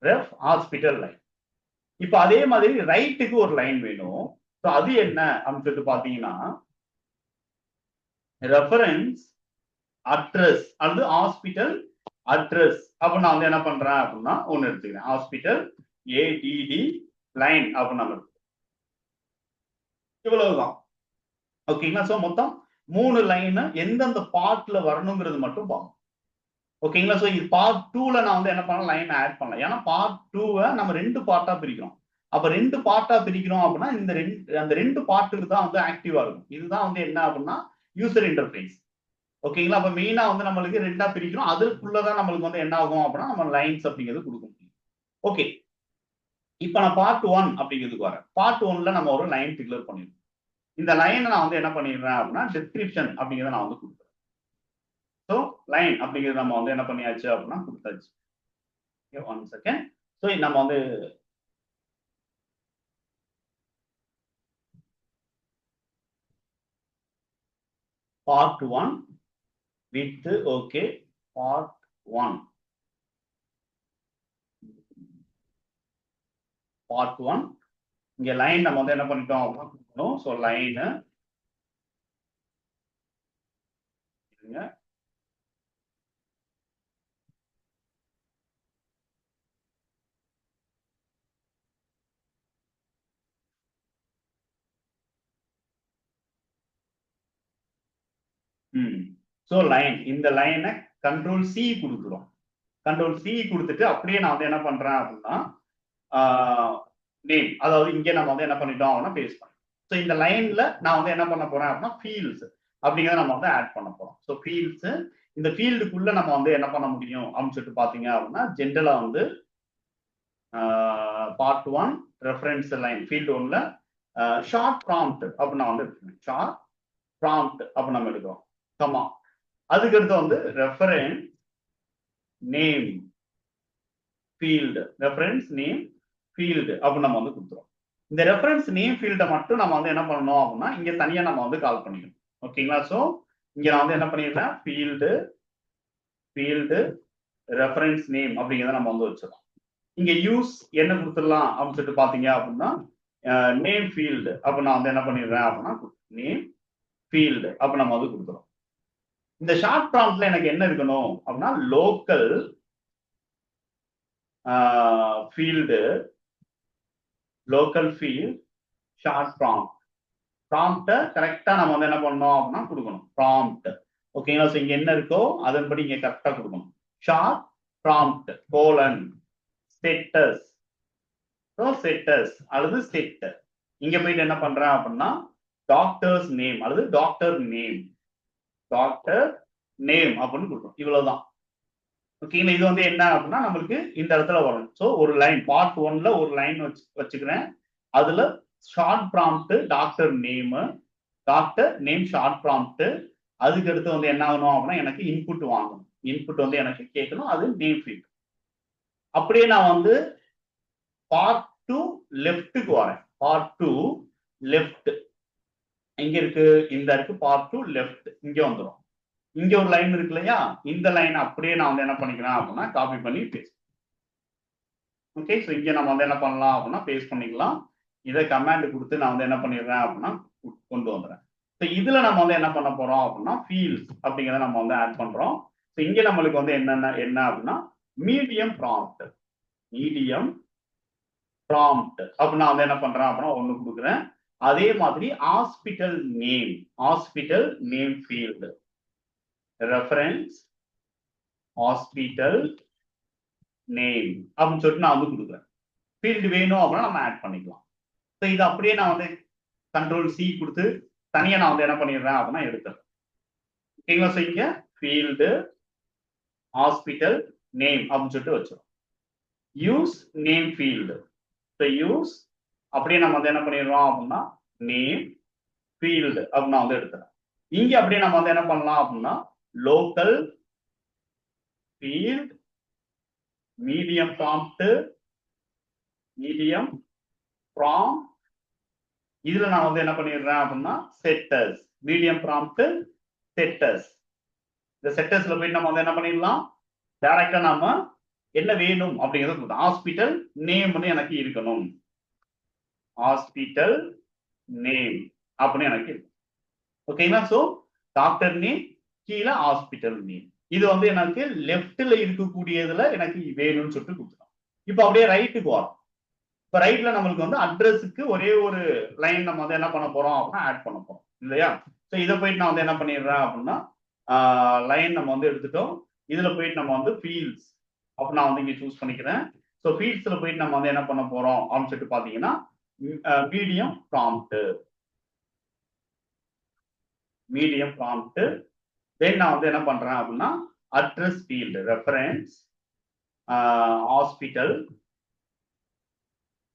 Ref hospital line. இப்ப அதே மாதிரி ரைட்டுக்கு ஒரு லைன் வேணும். ஸோ அது என்ன அப்படின்னு சொல்லிட்டு பாத்தீங்கன்னா ரெஃபரன்ஸ் அட்ரஸ் அல்லது ஹாஸ்பிட்டல் அட்ரஸ் அப்ப நான் வந்து என்ன பண்றேன் அப்படின்னா ஒன்னு எடுத்துக்கிறேன். ஹாஸ்பிட்டல் ஏடிடி லைன் அப்படின்னு நம்ம எடுத்துக்கிறோம். இவ்வளவுதான். ஓகேங்களா? ஸோ மொத்தம் 3 லைன் எந்தெந்த பார்ட்ல வரணுங்கிறது மட்டும் பார்க்கணும். ஓகேங்களா? ஸோ இது பார்ட் 2ல நான் வந்து என்ன பண்ணலாம், லைன் ஆட் பண்ணலாம். ஏன்னா பார்ட் 2வை நம்ம 2 பார்ட்டா பிரிக்கிறோம். அப்ப 2 பார்ட்டா பிரிக்கிறோம் அப்படின்னா அந்த 2 பார்ட்டுக்கு தான் வந்து ஆக்டிவா இருக்கும். இதுதான் வந்து என்ன அப்படின்னா யூசர் இன்டர்ஃபேஸ். ஓகேங்களா? அப்ப மெயினா வந்து நம்மளுக்கு 2ஆ பிரிக்கிறோம். அதுக்குள்ளதான் நம்மளுக்கு வந்து என்ன ஆகும் அப்படின்னா நம்ம லைன்ஸ் அப்படிங்கிறது கொடுக்க முடியும். ஓகே, இப்ப நான் பார்ட் 1 அப்படிங்கிறதுக்கு வரேன். பார்ட் 1ல நம்ம ஒரு லைன் டிக்ளேர் பண்ணிருக்கோம். இந்த லைனை நான் வந்து என்ன பண்ணிடுறேன் அப்படின்னா டிஸ்கிரிப்ஷன் அப்படிங்கிறத நான் வந்து கொடுக்குறேன். ஸோ லைன் அப்படிங்கிறது நம்ம வந்து என்ன பண்ணியாச்சு அப்படின்னா கொடுத்தாச்சு. One second. ஸோ நம்ம வந்து part 1 with okay part 1 part 1 இங்க லைன் நம்ம வந்து என்ன பண்ணிட்டோம் அப்படின்னா கொடுக்கணும். ஸோ லைனு ஸோ லைன், இந்த லைனை கண்ட்ரோல் சி கொடுக்குறோம். கண்ட்ரோல் சி கொடுத்துட்டு அப்படியே நான் வந்து என்ன பண்றேன் அப்படின்னா நேம், அதாவது இங்கே நம்ம வந்து என்ன பண்ணிட்டோம் அப்படின்னா பேஸ்ட் பண்ணோம். ஸோ இந்த லைன்ல நான் வந்து என்ன பண்ண போறேன் அப்படின்னா ஃபீல்ட்ஸ் அப்படிங்கிறத நம்ம வந்து ஆட் பண்ண போறோம். ஸோ ஃபீல்ட்ஸ், இந்த ஃபீல்டுக்குள்ள நம்ம வந்து என்ன பண்ண முடியும் அப்படின்னு சொல்லிட்டு பாத்தீங்க அப்படின்னா ஜென்ரலா வந்து பார்ட் 1 ரெஃபரன்ஸ் லைன் ஃபீல்டு 1ல ஷார்ட் ப்ராம்ப்ட் அப்படின்னு நான் வந்து எடுத்துக்கணும். ஷார்ட் ப்ராம்ப்ட் அப்படின்னு நம்ம எடுக்கிறோம். கமா அதுக்கு அடுத்து வந்து reference name field, reference name field அப்படின்னு நம்ம வந்து கொடுத்துருவோம். இந்த ரெஃபரன்ஸ் நேம் ஃபீல்டை மட்டும் நம்ம வந்து என்ன பண்ணணும் அப்படின்னா இங்க தனியா நம்ம வந்து கால் பண்ணிக்கணும். ஓகேங்களா? ஸோ இங்க நான் வந்து என்ன பண்ணிடுறேன், ஃபீல்டு ஃபீல்டு ரெஃபரன்ஸ் நேம் அப்படிங்கிறத நம்ம வந்து வச்சிடலாம். இங்க யூஸ் என்ன கொடுத்துடலாம் அப்படின்னு சொல்லிட்டு பாத்தீங்க அப்படின்னா நேம் ஃபீல்டு அப்ப நான் வந்து என்ன பண்ணிடுறேன் அப்படின்னா நேம் ஃபீல்டு அப்ப நம்ம வந்து கொடுத்துறோம். இந்த ஷார்ட் ப்ராம்ப்ட்ல எனக்கு என்ன இருக்கணும் அப்படின்னா local field, local field short prompt. ப்ராம்ப்டை கரெக்டா நம்ம வந்து என்ன பண்ணணும் அப்படின்னா கொடுக்கணும் ப்ராம்ப்ட். ஓகேங்களா? ஸோ இங்க என்ன இருக்கோ அதன்படி இங்க கரெக்டா கொடுக்கணும். ஷார்ட் ப்ராம்ப்ட் கோலன் செட்டஸ், செட்டஸ் அல்லது செட். இங்க போயிட்டு என்ன பண்றேன் அப்படின்னா டாக்டர்ஸ் நேம் அல்லது டாக்டர் நேம், டாக்டர் நேம் அப்படின்னு கொடுக்கணும். இவ்வளவுதான். ஓகேங்களா? இது வந்து என்ன அப்படின்னா நம்மளுக்கு இந்த இடத்துல வரும். ஸோ ஒரு லைன் பார்ட் 1ல ஒரு லைன் வச்சுக்கிறேன். அதுல short prompt doctor name, doctor name short prompt. அதுக்கு அடுத்து வந்து என்ன ஆகணும் அப்படின்னா எனக்கு இன்புட் வாங்கணும். இன்புட் வந்து எனக்கு கேட்கணும், அது நேம் ஃபீல்ட். அப்படியே நான் வந்து பார்ட் 2 லெஃப்ட்டுக்கு வரேன். பார்ட் 2 லெஃப்ட் எங்க இருக்கு, இந்த இருக்கு. பார்ட் 2 லெஃப்ட் இங்க வந்துடும். இங்க ஒரு லைன் இருக்கு இல்லையா, இந்த லைன் அப்படியே நான் வந்து என்ன பண்ணிக்கிறேன் அப்படின்னா காப்பி பண்ணி பேஸ்ட். ஓகே, ஸோ இங்க நம்ம வந்து என்ன பண்ணலாம் அப்படின்னா பேஸ்ட் பண்ணிக்கலாம். இதை கமாண்ட் கொடுத்து நான் வந்து என்ன பண்ணிடுறேன் அப்படின்னா கொண்டு வந்துடுறேன். ஸோ இதுல நம்ம வந்து என்ன பண்ண போறோம் அப்படின்னா ஃபீல்ட்ஸ் அப்படிங்கிறத நம்ம வந்து ஆட் பண்றோம். ஸோ இங்க நம்மளுக்கு வந்து என்ன அப்படின்னா மீடியம் ப்ராம்ப்ட், மீடியம் ப்ராம்ப்ட் அப்ப நான் வந்து என்ன பண்றேன் அப்படின்னா ஒண்ணு கொடுக்குறேன். அதே மாதிரி hospital name field reference hospital name அப்படின்னு சொல்லிட்டு நான் வந்து கொடுக்குறேன். ஃபீல்டு வேணும் அப்படின்னா நம்ம ஆட் பண்ணிக்கலாம். ஸோ இது அப்படியே நான் வந்து கண்ட்ரோல் சி கொடுத்து தனியா நான் வந்து என்ன பண்ணிடுறேன் அப்படின்னா எடுத்துறேன். ஓகேங்களா? ஸோ இங்க ஃபீல்டு ஹாஸ்பிட்டல் நேம் அப்படின்னு சொல்லிட்டு வச்சிடும். Use name field. So use அப்படியே நம்ம வந்து என்ன பண்ணிடுறோம் அப்படின்னா நேம் ஃபீல்டு அப்படின்னு நான் வந்து எடுத்துறேன். இங்க அப்படியே நம்ம வந்து என்ன பண்ணலாம் அப்படின்னா லோக்கல் ஃபீல்ட் மீடியம் ப்ராம்ப்ட் இதுல நான் வந்து என்ன பண்ணிடுறேன் அப்படின்னா செட்டர்ஸ் மீடியம் ப்ராம்ப்ட் செட்டர்ஸ். இந்த செட்டர்ஸ்ல போயிட்டு நம்ம வந்து என்ன பண்ணிடலாம் டைரக்டா நாம என்ன வேணும் அப்படிங்கிறது ஹாஸ்பிட்டல் நேம்னு எனக்கு இருக்கணும். ஹாஸ்பிட்டல் நேம் அப்படின்னு எனக்கு இருக்கு. ஓகேங்களா? சோ டாக்டர் நேம் கீழே ஹாஸ்பிட்டல் நேம். இது வந்து எனக்கு லெஃப்ட்ல இருக்கக்கூடியதுல எனக்கு வேணும்னு சொல்லிட்டு கொடுத்துரும். இப்போ அப்படியே ரைட்டுக்கு வரும். இப்போ ரைட்ல நம்மளுக்கு வந்து அட்ரஸுக்கு ஒரே ஒரு லைன் நம்ம வந்து என்ன பண்ண போறோம் அப்படின்னா ஆட் பண்ண போறோம் இல்லையா? ஸோ இதை போயிட்டு நான் வந்து என்ன பண்ணிடுறேன் அப்படின்னா லைன் நம்ம வந்து எடுத்துட்டோம். இதுல போயிட்டு நம்ம வந்து ஃபீல்ட்ஸ் அப்ப நான் வந்து இங்க சூஸ் பண்ணிக்கிறேன். ஸோ ஃபீல்ட்ஸ்ல போயிட்டு நம்ம வந்து என்ன பண்ண போறோம் அப்படின்னு சொல்லிட்டு பாத்தீங்கன்னா மீடியம் ப்ராம்ப்ட் தென் நான் வந்து என்ன பண்றேன் அப்படின்னா address field reference hospital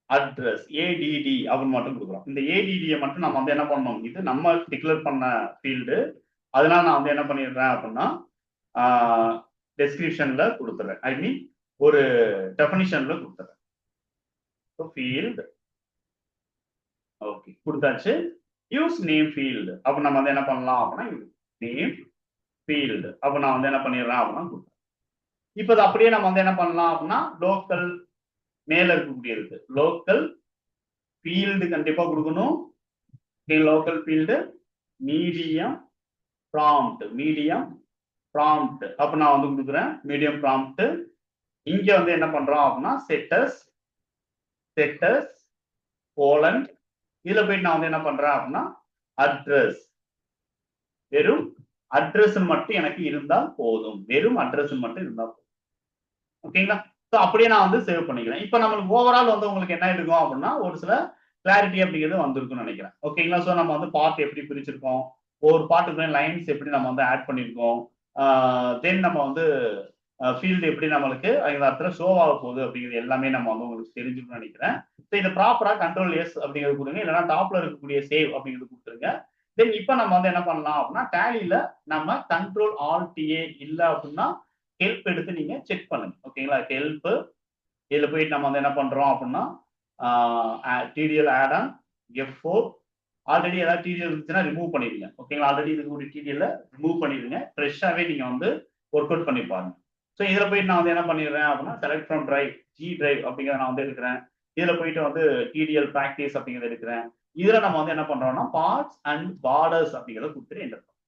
address ADT அப்படின்னு மட்டும் கொடுக்குறோம். இந்த ஏடிடியை மட்டும் நம்ம வந்து என்ன பண்ணணும், இது நம்ம டிக்ளேர் பண்ண ஃபீல்டு. அதனால நான் வந்து என்ன பண்ணிடுறேன் அப்படின்னா டெஸ்கிரிப்ஷன்ல கொடுத்துறேன். ஐ மீன் ஒரு டெஃபினிஷன்ல கொடுத்துறேன். ஃபீல்டு ஓகே கொடுத்தாச்சு. யூஸ் நேம் ஃபீல்டு அப்ப நம்ம வந்து என்ன பண்ணலாம் அப்படின்னா நேம் ஃபீல்டு அப்ப நான் வந்து என்ன பண்ணிடுறேன் அப்படின்னா கொடுத்தேன். இப்போ அப்படியே நம்ம வந்து என்ன பண்ணலாம் அப்படின்னா லோக்கல் மேல இருக்கக்கூடியது லோக்கல் ஃபீல்டு கண்டிப்பா கொடுக்கணும். லோக்கல் ஃபீல்டு மீடியம் ப்ராம்ப்ட் அப்ப நான் வந்து கொடுக்குறேன் மீடியம் ப்ராம்ப்ட். இங்க வந்து என்ன பண்றோம் அப்படின்னா செட்டர்ஸ் போலண்ட். இதுல போயிட்டு நான் வந்து என்ன பண்றேன் அப்படின்னா அட்ரஸ் வெறும் அட்ரஸ் மட்டும் எனக்கு இருந்தால் போதும். ஓகேங்களா? ஸோ அப்படியே நான் வந்து சேவ் பண்ணிக்கிறேன். இப்போ நம்மளுக்கு ஓவரால் வந்து உங்களுக்கு என்ன இருக்கும் அப்படின்னா ஒரு சில கிளாரிட்டி அப்படிங்கிறது வந்திருக்கும்னு நினைக்கிறேன். ஓகேங்களா? ஸோ நம்ம வந்து பார்ட் எப்படி பிரிச்சிருக்கோம், ஒரு பாட்டுக்கு லைன்ஸ் எப்படி நம்ம வந்து ஆட் பண்ணியிருக்கோம், தென் நம்ம வந்து ஃபீல்டு எப்படி நம்மளுக்கு அந்த இடத்துல ஷோ ஆக போகுது அப்படிங்கிறது எல்லாமே நம்ம வந்து உங்களுக்கு தெரிஞ்சுக்கணும்னு நினைக்கிறேன். ஸோ இதை ப்ராப்பரா கண்ட்ரோல் எஸ் அப்படிங்கிறது கொடுங்க, இல்லைன்னா டாப்ல இருக்கக்கூடிய சேவ் அப்படிங்கிறது கொடுத்துருங்க. தென் இப்போ நம்ம வந்து என்ன பண்ணலாம் அப்படின்னா டேலியில நம்ம கண்ட்ரோல் ஆல்டிஏ இல்லை அப்படின்னா ஹெல்ப் எடுத்து நீங்க செக் பண்ணுங்க. ஓகேங்களா? ஹெல்ப் இதுல போயிட்டு நம்ம வந்து என்ன பண்றோம் அப்படின்னா TDL add on F4 already ஏதாவது டிடிஎல் இருந்துச்சுன்னா ரிமூவ் பண்ணிடுங்க. ஓகேங்களா? ஆல்ரெடி இருக்கக்கூடிய டிடிஎல் ரிமூவ் பண்ணிடுங்க. ஃப்ரெஷ்ஷாவே நீங்க வந்து ஒர்க் அவுட் பண்ணி பாருங்க. ஸோ இதுல போயிட்டு நான் வந்து என்ன பண்ணிடுறேன் அப்படின்னா select from drive G drive அப்படிங்கிறத நான் வந்து எடுக்கிறேன். இதுல போயிட்டு வந்து டிடிஎல் ப்ராக்டிஸ் அப்படிங்கிறத எடுக்கிறேன். இதுல நம்ம வந்து என்ன பண்றோம்னா பார்ட்ஸ் அண்ட் பார்டர்ஸ் அப்படிங்கிறத கொடுத்துட்டு என்டர் பண்ணுறோம்.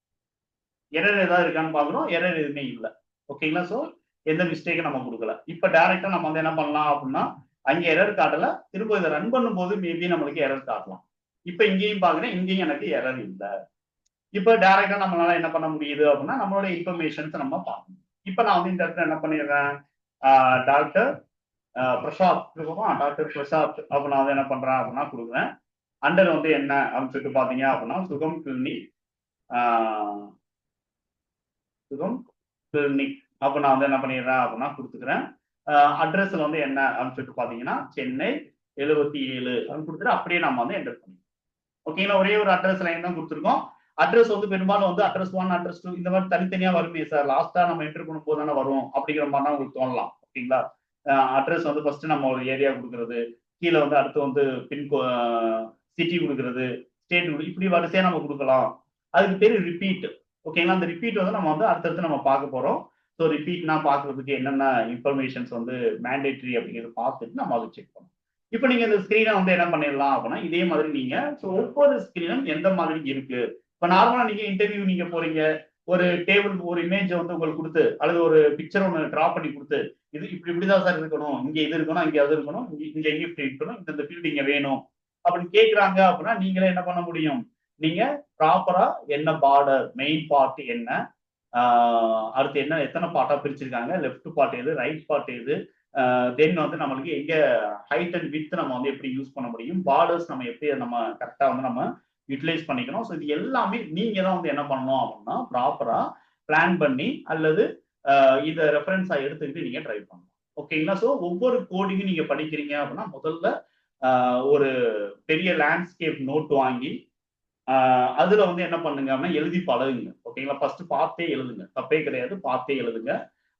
எரர் ஏதாவது இருக்கான்னு பாக்குறோம். எரர் எதுவுமே இல்லை. ஓகேங்களா? ஸோ எந்த மிஸ்டேக்கும் நம்ம கொடுக்கல. இப்போ டைரக்டா நம்ம வந்து என்ன பண்ணலாம் அப்படின்னா அங்கே எரர் காட்டல, திரும்ப இதை ரன் பண்ணும்போது மேபி நம்மளுக்கு எரர் காட்டலாம். இப்போ இங்கேயும் பாக்குறேன், இங்கேயும் எனக்கு எரர் இல்லை. இப்போ டைரக்டா நம்மளால என்ன பண்ண முடியுது அப்படின்னா நம்மளோட இன்ஃபர்மேஷன்ஸ் நம்ம பார்க்கணும். இப்போ நான் வந்து இந்த இடத்துல என்ன பண்ணிடுறேன் டாக்டர் பிரசாத் அப்ப நான் வந்து என்ன பண்றேன் அப்படின்னா கொடுக்குறேன். அண்டர் வந்து என்ன அப்படின்னு சொல்லிட்டு பாத்தீங்க அப்படின்னா சுகம் கிளினிக் அப்ப நான் வந்து என்ன பண்ணிடுறேன் அப்படின்னா கொடுத்துக்கிறேன். அட்ரஸ்ல வந்து என்ன அப்படின்னு சொல்லிட்டு பாத்தீங்கன்னா சென்னை 77 அப்படின்னு கொடுத்துட்டு அப்படியே நம்ம வந்து என்டர் பண்ணிடுறோம். ஓகேங்களா? ஒரே ஒரு அட்ரஸ் லைன் தான் கொடுத்துருக்கோம். அட்ரஸ் வந்து பெரும்பாலும் வந்து அட்ரஸ் 1 அட்ரஸ் 2 இந்த மாதிரி தனித்தனியா வருமே சார், லாஸ்டா நம்ம என்டர் பண்ணும் போது தானே வரும் அப்படிங்கிற மாதிரி தான் உங்களுக்கு தோணலாம். ஓகேங்களா? அட்ரஸ் வந்து ஃபர்ஸ்ட் நம்ம ஒரு ஏரியா கொடுக்கறது, கீழே வந்து அடுத்து வந்து சிட்டி கொடுக்கறது, ஸ்டேட் இப்படி வரிசையா நம்ம கொடுக்கலாம். அதுக்கு பேரு ரிப்பீட். ஓகேங்களா? அந்த ரிப்பீட் வந்து நம்ம வந்து அடுத்தடுத்து நம்ம பார்க்க போறோம். ஸோ ரிப்பீட்னா பார்க்கறதுக்கு என்னென்ன இன்ஃபர்மேஷன்ஸ் வந்து மேண்டேட்ரி அப்படிங்கிறது பார்த்துட்டு நம்ம அதை செக் பண்ணோம். இப்போ நீங்க இந்த ஸ்கிரீனை வந்து என்ன பண்ணிடலாம் அப்படின்னா இதே மாதிரி நீங்க ஒவ்வொரு ஸ்கிரீனும் எந்த மாதிரி இருக்கு. இப்போ நார்மலா நீங்க இன்டர்வியூ நீங்க போறீங்க, ஒரு டேபிள் ஒரு இமேஜ் வந்து உங்களுக்கு கொடுத்து அல்லது ஒரு பிக்சர் ஒன்று டிரா பண்ணி கொடுத்து இது இப்படிதான் சார் இருக்கணும், இங்க இது இருக்கணும், இங்க அது இருக்கணும், இங்க எங்க இருக்கணும், இந்த ஃபீல்டு இங்க வேணும் அப்படின்னு கேட்கறாங்க அப்படின்னா நீங்களே என்ன பண்ண முடியும், நீங்க ப்ராப்பரா என்ன பார்டர், மெயின் பார்ட் என்ன, அடுத்து என்ன, எத்தனை பார்ட்டா பிரிச்சிருக்காங்க, லெஃப்ட் பார்ட் எது, ரைட் பார்ட் எது, தென் வந்து நம்மளுக்கு எங்க ஹைட் அண்ட் வித் நம்ம வந்து எப்படி யூஸ் பண்ண முடியும், பார்டர்ஸ் நம்ம எப்படி நம்ம கரெக்டா வந்து நம்ம யூட்டிலைஸ் பண்ணிக்கணும். ஸோ இது எல்லாமே நீங்க தான் வந்து என்ன பண்ணணும் அப்படின்னா ப்ராப்பரா பிளான் பண்ணி அல்லது இதை ரெஃபரன்ஸா எடுத்துக்கிட்டு நீங்க ட்ரை பண்ணணும். ஓகேங்களா? ஸோ ஒவ்வொரு கோடிங்கும் நீங்க படிக்கிறீங்க அப்படின்னா முதல்ல ஒரு பெரிய லேண்ட்ஸ்கேப் நோட் வாங்கி அதுல வந்து என்ன பண்ணுங்க அப்படின்னா எழுதி பழகுங்க. ஓகேங்களா? ஃபர்ஸ்ட் பார்த்தே எழுதுங்க, தப்பே கிடையாது, பார்த்தே எழுதுங்க.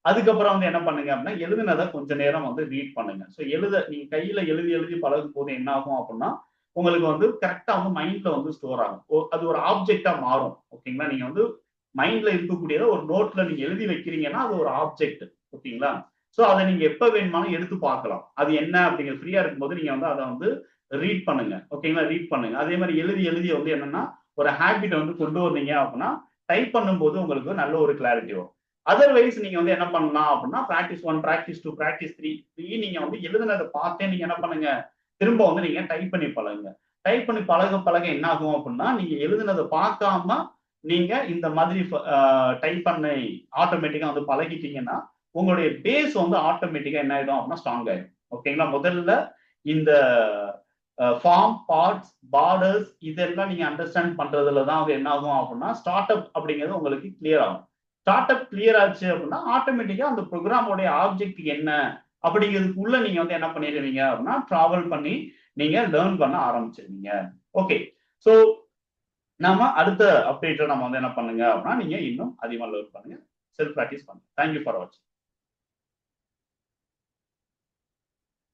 அதுக்கப்புறம் வந்து என்ன பண்ணுங்க அப்படின்னா எழுதுனதை கொஞ்ச நேரம் வந்து ரீட் பண்ணுங்க. ஸோ நீங்க கையில எழுதி எழுதி பழகும் போது என்ன ஆகும் அப்படின்னா உங்களுக்கு வந்து கரெக்டா வந்து மைண்ட்ல வந்து ஸ்டோர் ஆகும், அது ஒரு ஆப்ஜெக்டா மாறும். ஓகேங்களா? நீங்க வந்து மைண்ட்ல இருக்கக்கூடியதை ஒரு நோட்ல நீங்க எழுதி வைக்கிறீங்கன்னா அது ஒரு ஆப்ஜெக்ட். ஓகேங்களா? ஸோ அதை நீங்க எப்ப வேணுமாலும் எடுத்து பார்க்கலாம். அது என்ன அப்படிங்கிற ஃப்ரீயா இருக்கும்போது நீங்க வந்து அதை வந்து ரீட் பண்ணுங்க. ஓகேங்களா? ரீட் பண்ணுங்க. அதே மாதிரி எழுதி எழுதி வந்து என்னன்னா ஒரு ஹேபிட் வந்து கொண்டு வந்தீங்க அப்படின்னா டைப் பண்ணும்போது உங்களுக்கு நல்ல ஒரு கிளாரிட்டி வரும். அதர்வைஸ் நீங்க வந்து என்ன பண்ணலாம் அப்படின்னா பிராக்டிஸ் 1, பிராக்டிஸ் 2, பிராக்டிஸ் 3 நீங்க வந்து எழுதுனதை பார்த்தே நீங்க என்ன பண்ணுங்க, திரும்ப வந்து நீங்க டைப் பண்ணி பழகுங்க. டைப் பண்ணி பழக பழக என்ன ஆகும் அப்படின்னா நீங்க எழுதுனதை பார்க்காம நீங்க இந்த மாதிரி டைப் பண்ணி ஆட்டோமேட்டிக்கா வந்து பழகிட்டீங்கன்னா உங்களுடைய பேஸ் வந்து ஆட்டோமேட்டிக்கா என்ன ஆயிடும் அப்படின்னா ஸ்ட்ராங் ஆயிடும். ஓகேங்களா? முதல்ல இந்த ஃபார்ம், பார்ட்ஸ், பார்டர்ஸ் இதெல்லாம் நீங்க அண்டர்ஸ்டாண்ட் பண்றதுல தான் வந்து என்ன ஆகும் அப்படின்னா ஸ்டார்ட் அப் அப்படிங்கிறது உங்களுக்கு கிளியர் ஆகும். ஸ்டார்ட் அப் கிளியர் ஆச்சு அப்படின்னா ஆட்டோமேட்டிக்கா அந்த ப்ரோக்ராமோடைய ஆப்ஜெக்ட் என்ன அப்படிங்கிறதுக்குள்ள நீங்க வந்து என்ன பண்ணிடுவீங்க அப்படின்னா டிராவல் பண்ணி நீங்க லேர்ன் பண்ண ஆரம்பிச்சிருவீங்க. ஓகே, ஸோ நாம அடுத்த அப்டேட்ல நம்ம வந்து என்ன பண்ணுங்க அப்படின்னா நீங்க இன்னும் அதிகமாக லேர்ன் பண்ணுங்க, செல்ஃப் ப்ராக்டிஸ் பண்ணுங்க. தேங்க்யூ ஃபார் வாட்சிங்.